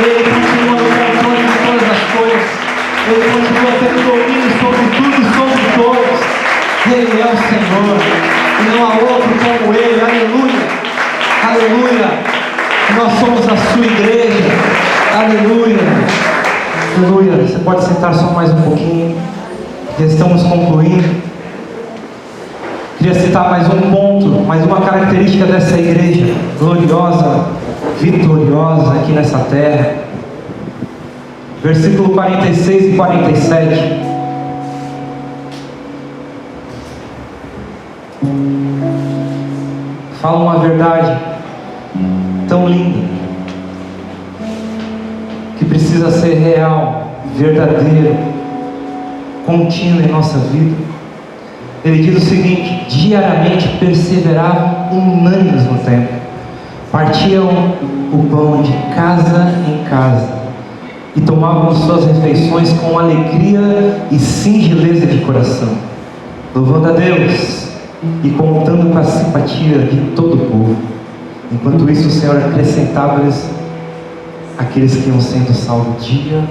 Ele continua no controle de todas as coisas. Ele continua tendo domínio sobre tudo e sobre todos. Ele é o Senhor. E não há outro como Ele. Aleluia. Aleluia. Nós somos a sua igreja. Aleluia. Aleluia. Você pode sentar só mais um pouquinho. Já estamos concluindo. Queria citar mais um ponto, mais uma característica dessa igreja gloriosa, vitoriosa aqui nessa terra. Versículo 46 e 47. Fala uma verdade tão linda, que precisa ser real, verdadeiro, contínuo em nossa vida. Ele diz o seguinte: diariamente perseveravam unânimes no templo, partiam o pão de casa em casa e tomavam suas refeições com alegria e singeleza de coração, louvando a Deus e contando com a simpatia de todo o povo. Enquanto isso, o Senhor acrescentava-lhes aqueles que iam sendo salvos dia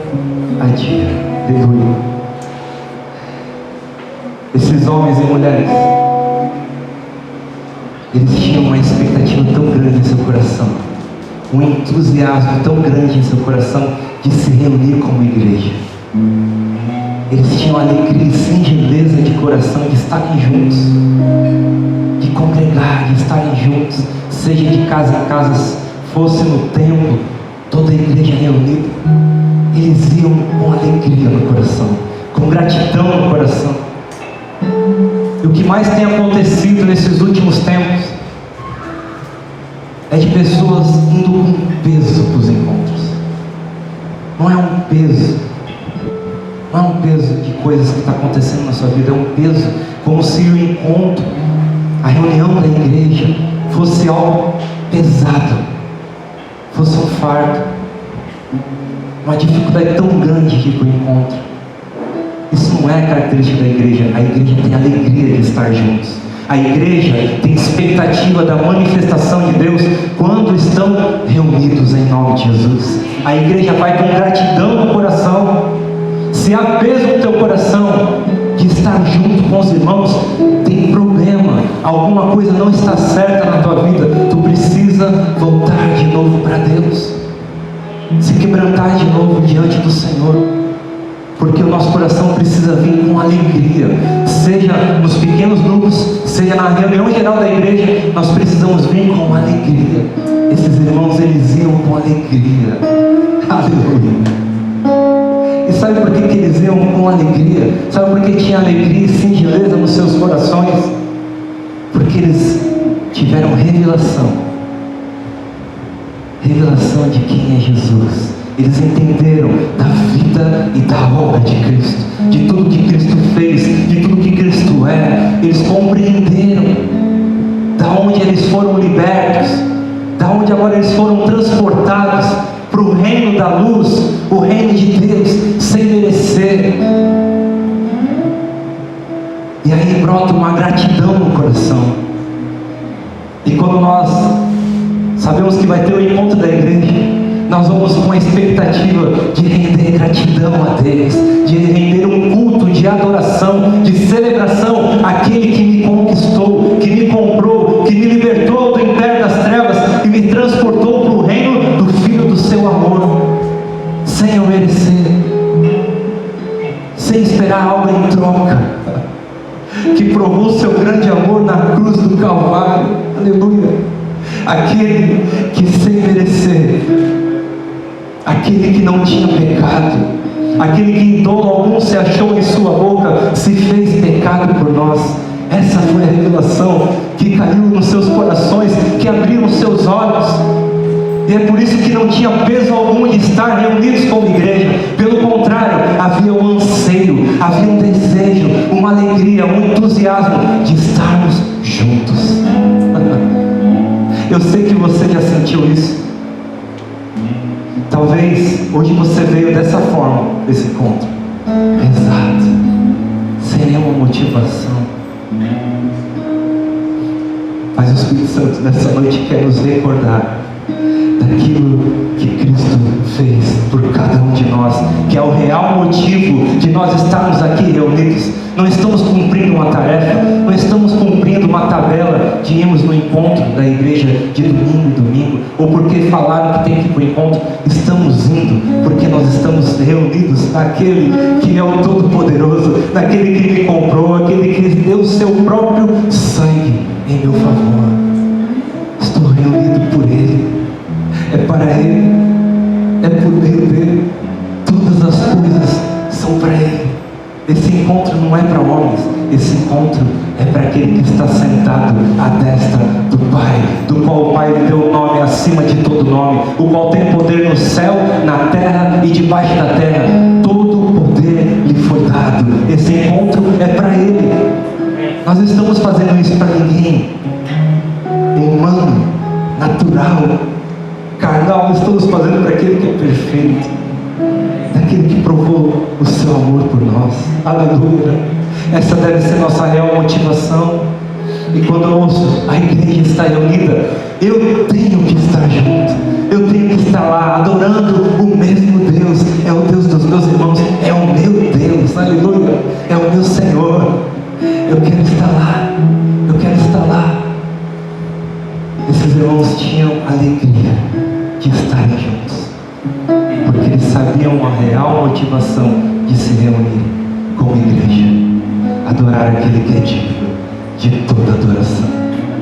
a dia. Aleluia. Esses homens e mulheres, eles tinham uma expectativa tão grande em seu coração, um entusiasmo tão grande em seu coração de se reunir como igreja. Eles tinham alegria e singeleza de coração de estarem juntos, de congregar, de estarem juntos, seja de casa em casa, fosse no templo, toda a igreja reunida. Eles iam com alegria no coração, com gratidão no coração. E o que mais tem acontecido nesses últimos tempos é de pessoas indo com peso para os encontros. Não é um peso, não é um peso de coisas que está acontecendo na sua vida, é um peso como se o encontro, a reunião da igreja fosse algo pesado, fosse um fardo, uma dificuldade tão grande de ir para o encontro. Isso não é característica da igreja. A igreja tem alegria de estar juntos. A igreja tem expectativa da manifestação de Deus quando estão reunidos em nome de Jesus. A igreja vai com gratidão no coração. Se há peso no teu coração de estar junto com os irmãos, tem problema, alguma coisa não está certa na tua vida, tu precisa voltar de novo para Deus, se quebrantar de novo diante do Senhor. Porque o nosso coração precisa vir com alegria, seja nos pequenos grupos, seja na reunião geral da igreja, nós precisamos vir com alegria. Esses irmãos, eles iam com alegria. Aleluia. E sabe por que eles iam com alegria? Sabe por que tinha alegria e singeleza nos seus corações? Porque eles tiveram revelação de quem é Jesus. Eles entenderam da vida e da obra de Cristo, de tudo que Cristo fez, de tudo que Cristo é. Eles compreenderam da onde eles foram libertos, da onde agora eles foram transportados para o reino da luz, o reino de Deus, sem merecer. E aí brota uma gratidão no coração. E quando nós sabemos que vai ter o encontro da igreja, nós vamos com a expectativa de render gratidão a Deus, de render um culto de adoração, de celebração àquele que me conquistou, que me comprou, que me libertou do império das trevas e me transportou para o reino do Filho do seu amor, sem eu merecer, sem esperar algo em troca, que provou o seu grande amor na cruz do Calvário. Aleluia. Aquele que sem merecer, aquele que não tinha pecado, aquele que em dom algum se achou em sua boca, se fez pecado por nós. Essa foi a revelação que caiu nos seus corações, que abriram os seus olhos. E é por isso que não tinha peso algum de estar reunidos como igreja. Pelo contrário, havia um anseio, havia um desejo, uma alegria, um entusiasmo de estarmos juntos. Eu sei que você já sentiu isso. Talvez hoje você veio dessa forma, desse encontro, exato, sem nenhuma motivação. Mas o Espírito Santo nessa noite quer nos recordar daquilo que Cristo fez ou porque falaram que tem que ir para o encontro. Estamos indo porque nós estamos reunidos naquele que é o Todo-Poderoso, naquele que me comprou, aquele que deu o seu próprio sangue em meu favor. Estou reunido por Ele, é para Ele, é por meio dele. Todas as coisas são para Ele. Esse encontro não é para homens, esse encontro é para aquele que está sentado à destra do Pai, do qual o Pai lhe deu o nome acima de todo nome, o qual tem poder no céu, na terra e debaixo da terra. Todo o poder lhe foi dado. Esse encontro é para Ele. Nós estamos fazendo isso para ninguém humano, natural, carnal. Estamos fazendo para aquele que é perfeito, daquele que provou o seu amor por nós. Aleluia. Essa deve ser nossa real motivação. E quando eu ouço a igreja está reunida, eu tenho que estar junto, eu tenho que estar lá adorando o mesmo Deus. É o Deus dos meus irmãos, é o meu Deus, aleluia, é o meu Senhor. Eu quero estar lá, eu quero estar lá. Esses irmãos tinham alegria de estarem juntos, porque eles sabiam a real motivação de se reunir como igreja, adorar aquele que é digno de toda adoração.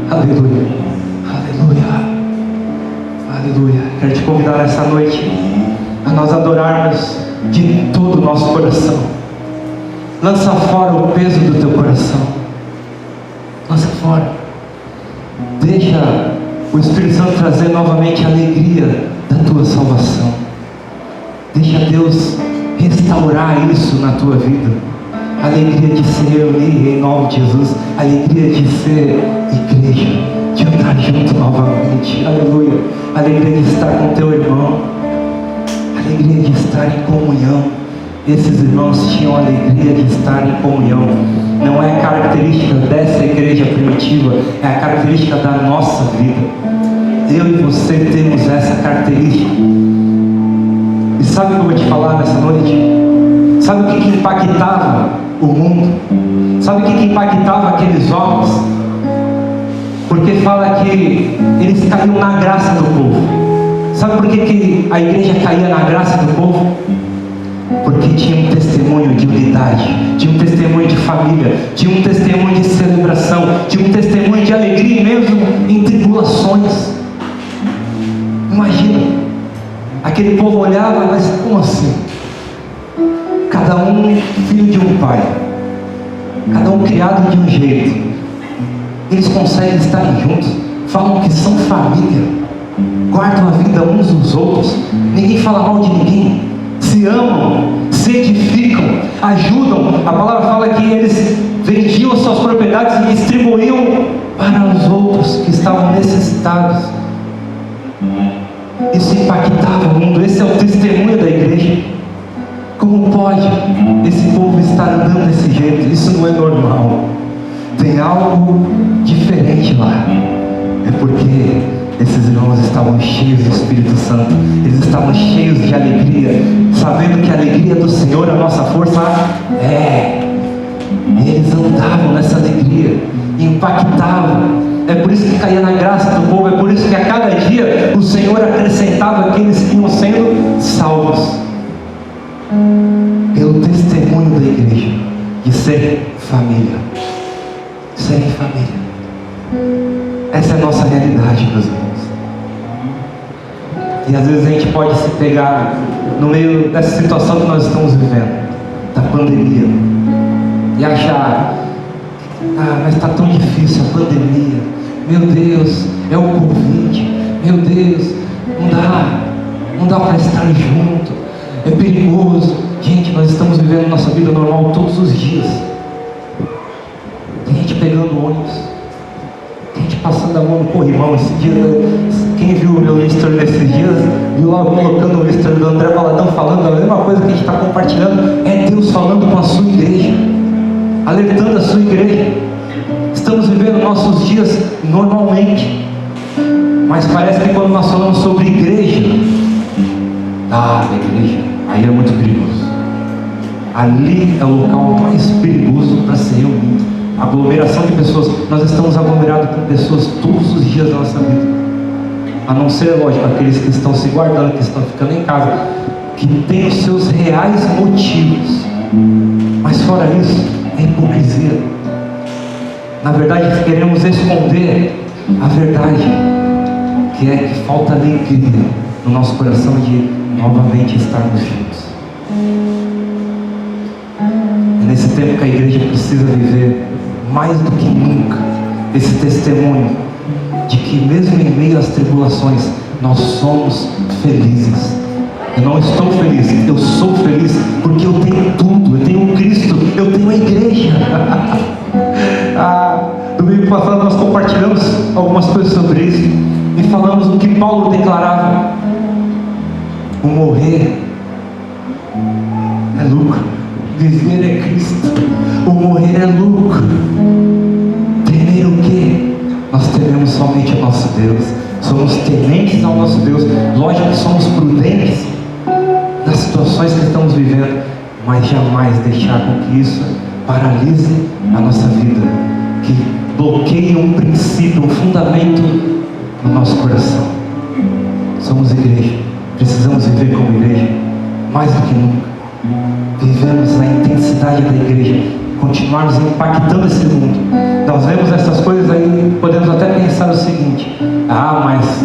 Aleluia, aleluia, aleluia. Quero te convidar nessa noite a nós adorarmos de todo o nosso coração. Lança fora o peso do teu coração, lança fora. Deixa o Espírito Santo trazer novamente a alegria da tua salvação. Deixa Deus restaurar isso na tua vida. A alegria de se reunir em nome de Jesus. A alegria de ser igreja, de andar junto novamente. Aleluia. A alegria de estar com teu irmão. A alegria de estar em comunhão. Esses irmãos tinham a alegria de estar em comunhão. Não é característica dessa igreja primitiva, é a característica da nossa vida. Eu e você temos essa característica. E sabe o que eu vou te falar nessa noite? Sabe o que impactava o mundo? Sabe o que impactava aqueles homens? Porque fala que eles caíam na graça do povo. Sabe por que a igreja caía na graça do povo? Porque tinha um testemunho de unidade, tinha um testemunho de família, tinha um testemunho de celebração, tinha um testemunho de alegria mesmo em tribulações. Imagina, aquele povo olhava, mas como assim? Cada um filho de um pai, cada um criado de um jeito. Eles conseguem estar juntos, falam que são família, guardam a vida uns dos outros, ninguém fala mal de ninguém, se amam, se edificam, ajudam. A palavra fala que eles vendiam suas propriedades e distribuíam para os outros que estavam necessitados. Isso impactava o mundo. Esse é o testemunho da igreja. Como pode esse povo estar andando desse jeito? Isso não é normal. Tem algo diferente lá. É porque esses irmãos estavam cheios do Espírito Santo. Eles estavam cheios de alegria, sabendo que a alegria do Senhor é a nossa força. Eles andavam nessa alegria, impactavam. É por isso que caía na graça do povo. É por isso que a cada dia o Senhor acrescentava aqueles que iam sendo salvos, pelo testemunho da igreja de ser família, serem família. Essa é a nossa realidade, meus irmãos. E às vezes a gente pode se pegar no meio dessa situação que nós estamos vivendo, da pandemia, e achar: mas está tão difícil a pandemia, meu Deus, é o Covid, meu Deus, não dá para estar junto, é perigoso. Gente, nós estamos vivendo nossa vida normal todos os dias. Tem gente pegando ônibus, tem gente passando a mão no corrimão. Esse dia, quem viu o meu Instagram nesses dias, viu lá colocando o Instagram do André Valadão falando a mesma coisa que a gente está compartilhando. É Deus falando com a sua igreja, alertando a sua igreja. Estamos vivendo nossos dias normalmente, mas parece que quando nós falamos sobre igreja, igreja, aí é muito perigoso. Ali é o local mais perigoso para se reunir. Aglomeração de pessoas. Nós estamos aglomerados com pessoas todos os dias da nossa vida. a não ser, lógico, aqueles que estão se guardando, que estão ficando em casa, que têm os seus reais motivos. Mas fora isso, é hipocrisia. Na verdade, queremos esconder a verdade, que é que falta alegria no nosso coração de novamente estarmos juntos. É nesse tempo que a igreja precisa viver mais do que nunca esse testemunho de que mesmo em meio às tribulações nós somos felizes. Eu não estou feliz, eu sou feliz porque eu tenho tudo, eu tenho Cristo, eu tenho a igreja. Domingo passado nós compartilhamos algumas coisas sobre isso e falamos o que Paulo declarava: o morrer é lucro, viver é Cristo, o morrer é lucro. Temer o quê? Nós tememos somente o nosso Deus, somos tementes ao nosso Deus. Lógico que somos prudentes nas situações que estamos vivendo, mas jamais deixar com que isso paralise a nossa vida, que bloqueie um princípio, um fundamento no nosso coração. Somos igreja, precisamos viver como igreja, mais do que nunca. Vivemos a intensidade da igreja, continuarmos impactando esse mundo. Nós vemos essas coisas aí, podemos até pensar o seguinte: mas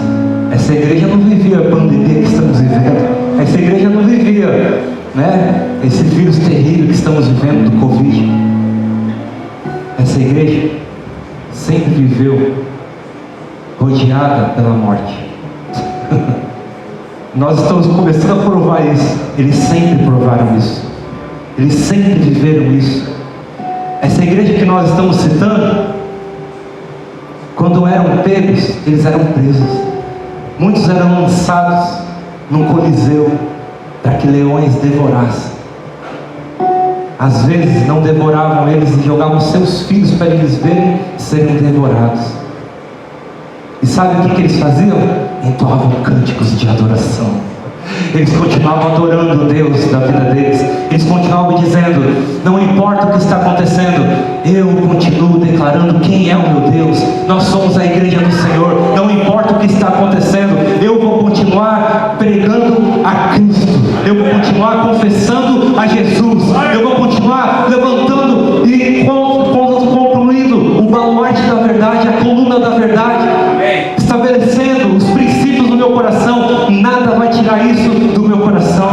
essa igreja não vivia a pandemia que estamos vivendo, essa igreja não vivia, esse vírus terrível que estamos vivendo do Covid. Essa igreja sempre viveu rodeada pela morte. Nós estamos começando a provar isso. Eles sempre provaram isso, eles sempre viveram isso. Essa igreja que nós estamos citando, quando eram pegos, eles eram presos. Muitos eram lançados num coliseu para que leões devorassem. Às vezes não devoravam eles e jogavam seus filhos para eles verem serem devorados. E sabe o que eles faziam? Entoavam cânticos de adoração. Eles continuavam adorando o Deus da vida deles. Eles continuavam dizendo: não importa o que está acontecendo, eu continuo declarando quem é o meu Deus. Nós somos a igreja do Senhor. Não importa o que está acontecendo, eu vou continuar pregando a Cristo, eu vou continuar confessando a Jesus, eu vou continuar levantando e concluindo o baluarte da verdade, a coluna da verdade, estabelecendo os princípios do meu coração. Nada vai tirar isso do meu coração.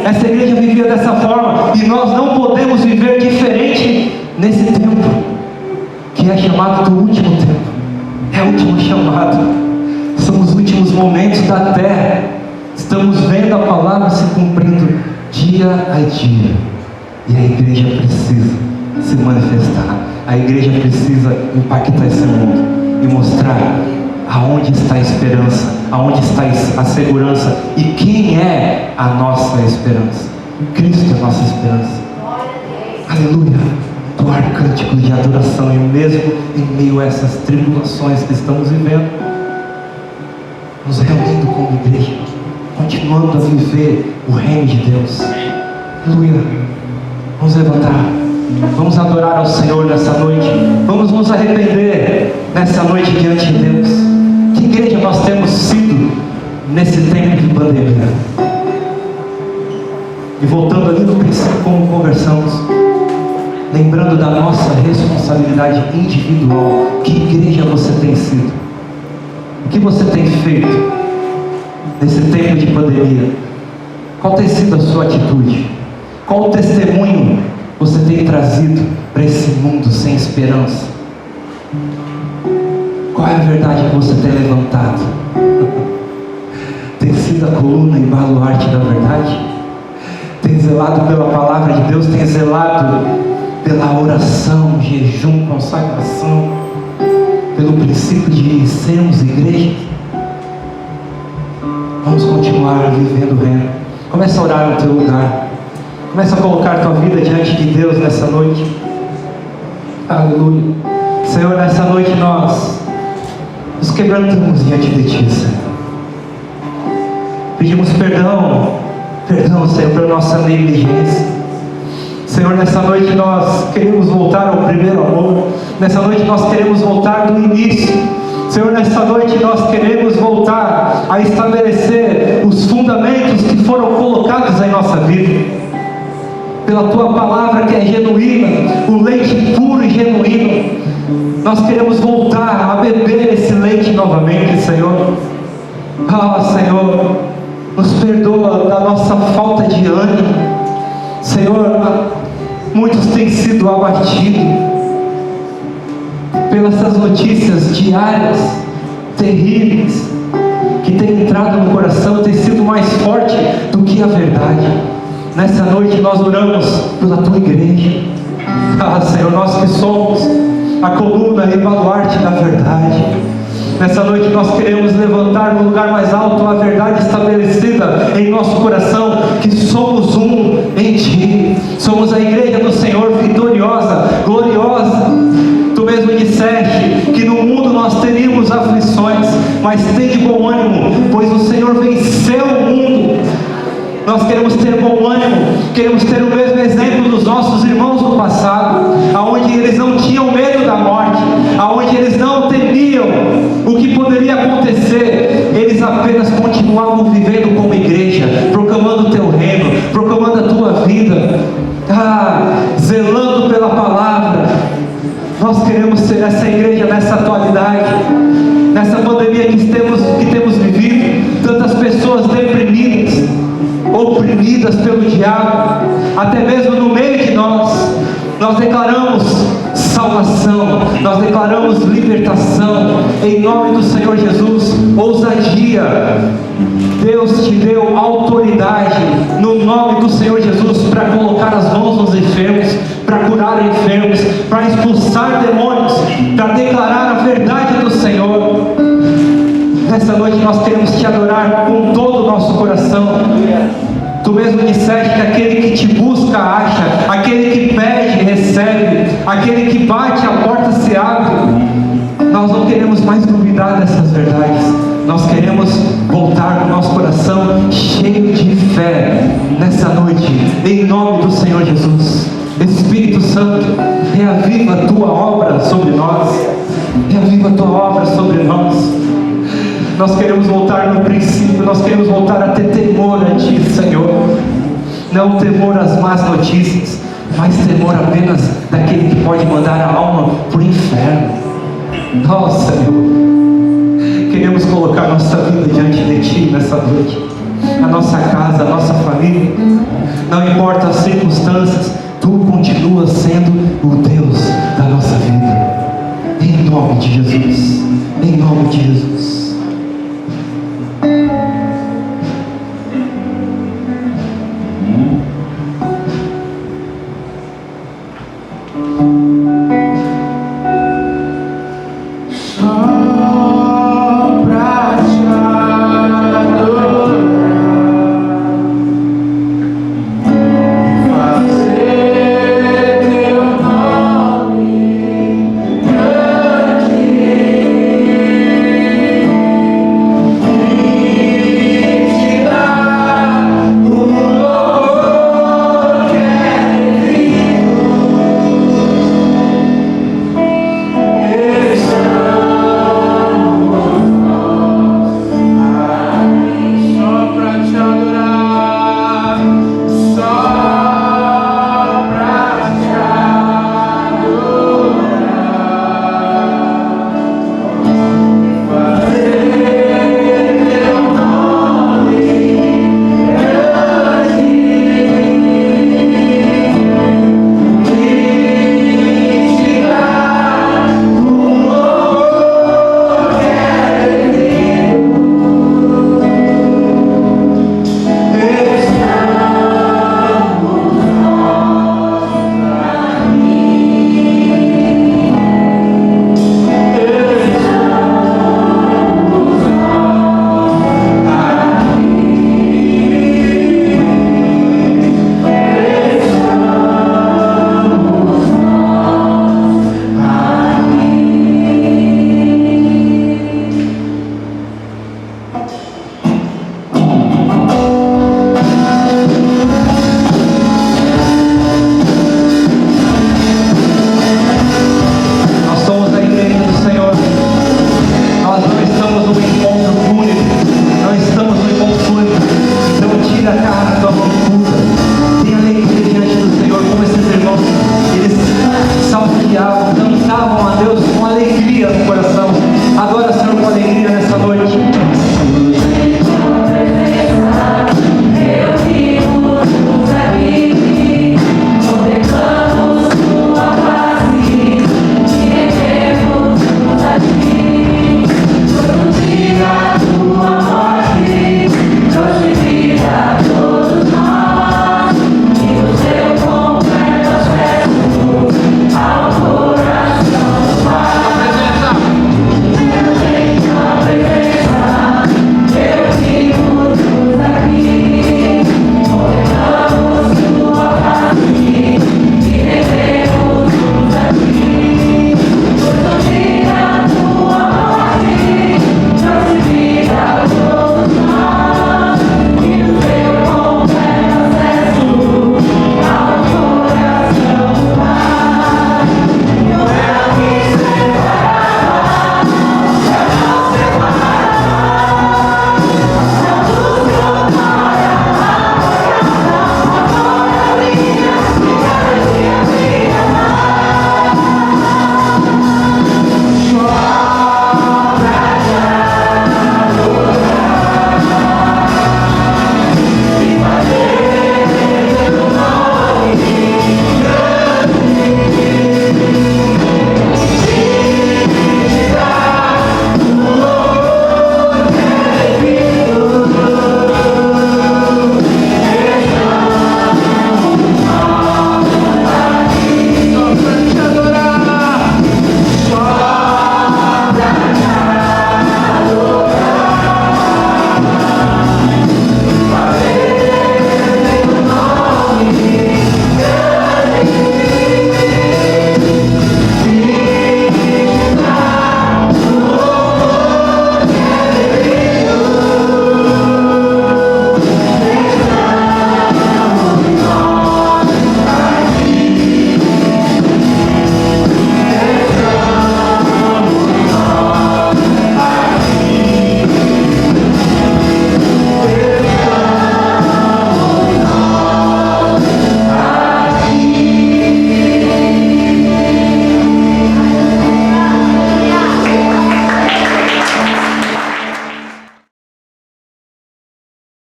Essa igreja vivia dessa forma, e nós não podemos viver diferente nesse tempo, que é chamado do último tempo. É o último chamado, são os últimos momentos da terra. Estamos vendo a palavra se cumprindo dia a dia, e a igreja precisa se manifestar. A igreja precisa impactar esse mundo e mostrar aonde está a esperança, aonde está a segurança e quem é a nossa esperança. Cristo é a nossa esperança. Aleluia. Doar cânticos de adoração, e mesmo em meio a essas tribulações que estamos vivendo, nos reunindo como igreja, continuando a viver o reino de Deus. Aleluia. Vamos levantar, vamos adorar ao Senhor nessa noite, vamos nos arrepender nessa noite diante de Deus. Que igreja nós temos sido nesse tempo de pandemia? E voltando ali no princípio, como conversamos, lembrando da nossa responsabilidade individual. Que igreja você tem sido? O que você tem feito nesse tempo de pandemia? Qual tem sido a sua atitude? Qual o testemunho você tem trazido para esse mundo sem esperança? Qual é a verdade que você tem levantado? Tem sido a coluna e baluarte da verdade? Tem zelado pela palavra de Deus? Tem zelado pela oração, jejum, consagração, pelo princípio de sermos igreja? Vamos continuar vivendo o reino. Começa a orar no teu lugar. Começa a colocar a tua vida diante de Deus nessa noite. Aleluia. Senhor, nessa noite nós nos quebrantamos diante de Ti, Senhor. Pedimos perdão, Senhor, pela nossa negligência. Senhor, nessa noite nós queremos voltar ao primeiro amor. Nessa noite nós queremos voltar do início. Senhor, nessa noite nós queremos voltar a estabelecer os fundamentos que foram colocados em nossa vida, pela Tua palavra que é genuína, o leite puro e genuíno. Nós queremos voltar a beber esse leite novamente, Senhor. Senhor, nos perdoa da nossa falta de ânimo. Senhor, muitos têm sido abatidos pelas essas notícias diárias, terríveis, que têm entrado no coração, têm sido mais forte do que a verdade. Nessa noite nós oramos pela Tua igreja. Senhor, nós que somos a coluna e baluarte da verdade, nessa noite nós queremos levantar no lugar mais alto a verdade estabelecida em nosso coração, que somos um em Ti, somos a igreja do Senhor, vitoriosa, gloriosa. Tu mesmo disseste que no mundo nós teríamos aflições, mas tem de bom ânimo, pois o Senhor venceu o mundo. Nós queremos ter bom ânimo, queremos ter o mesmo exemplo dos nossos irmãos do passado, aonde eles não tinham medo da morte, aonde eles não temiam o que poderia acontecer, eles apenas continuavam vivendo como igreja, proclamando o Teu reino, proclamando a Tua vida, zelando pela palavra. Nós queremos ser essa igreja nessa atualidade, nessa pandemia que temos vivido, tantas pessoas deprimidas, oprimidas pelo diabo, até mesmo no meio de nós. Nós declaramos salvação, nós declaramos libertação, em nome do Senhor Jesus. Ousadia, Deus te deu autoridade, no nome do Senhor Jesus, para colocar as mãos nos enfermos, para curar enfermos, para expulsar demônios, para declarar a verdade do Senhor. Nessa noite nós queremos Te adorar com todo o nosso coração. Tu mesmo disseste que aquele que Te busca acha, aquele que pede recebe, aquele que bate a porta se abre. Nós não queremos mais duvidar dessas verdades, nós queremos voltar com o nosso coração cheio de fé nessa noite, em nome do Senhor Jesus. Espírito Santo, reaviva a Tua obra sobre nós, reaviva a Tua obra sobre nós. Nós queremos voltar no princípio, nós queremos voltar a ter temor a Ti, Senhor. Não temor às más notícias, mas temor apenas daquele que pode mandar a alma para o inferno. Nós, Senhor, queremos colocar nossa vida diante de Ti nessa noite, a nossa casa, a nossa família. Não importa as circunstâncias, Tu continuas sendo o Deus da nossa vida. Em nome de Jesus, em nome de Jesus.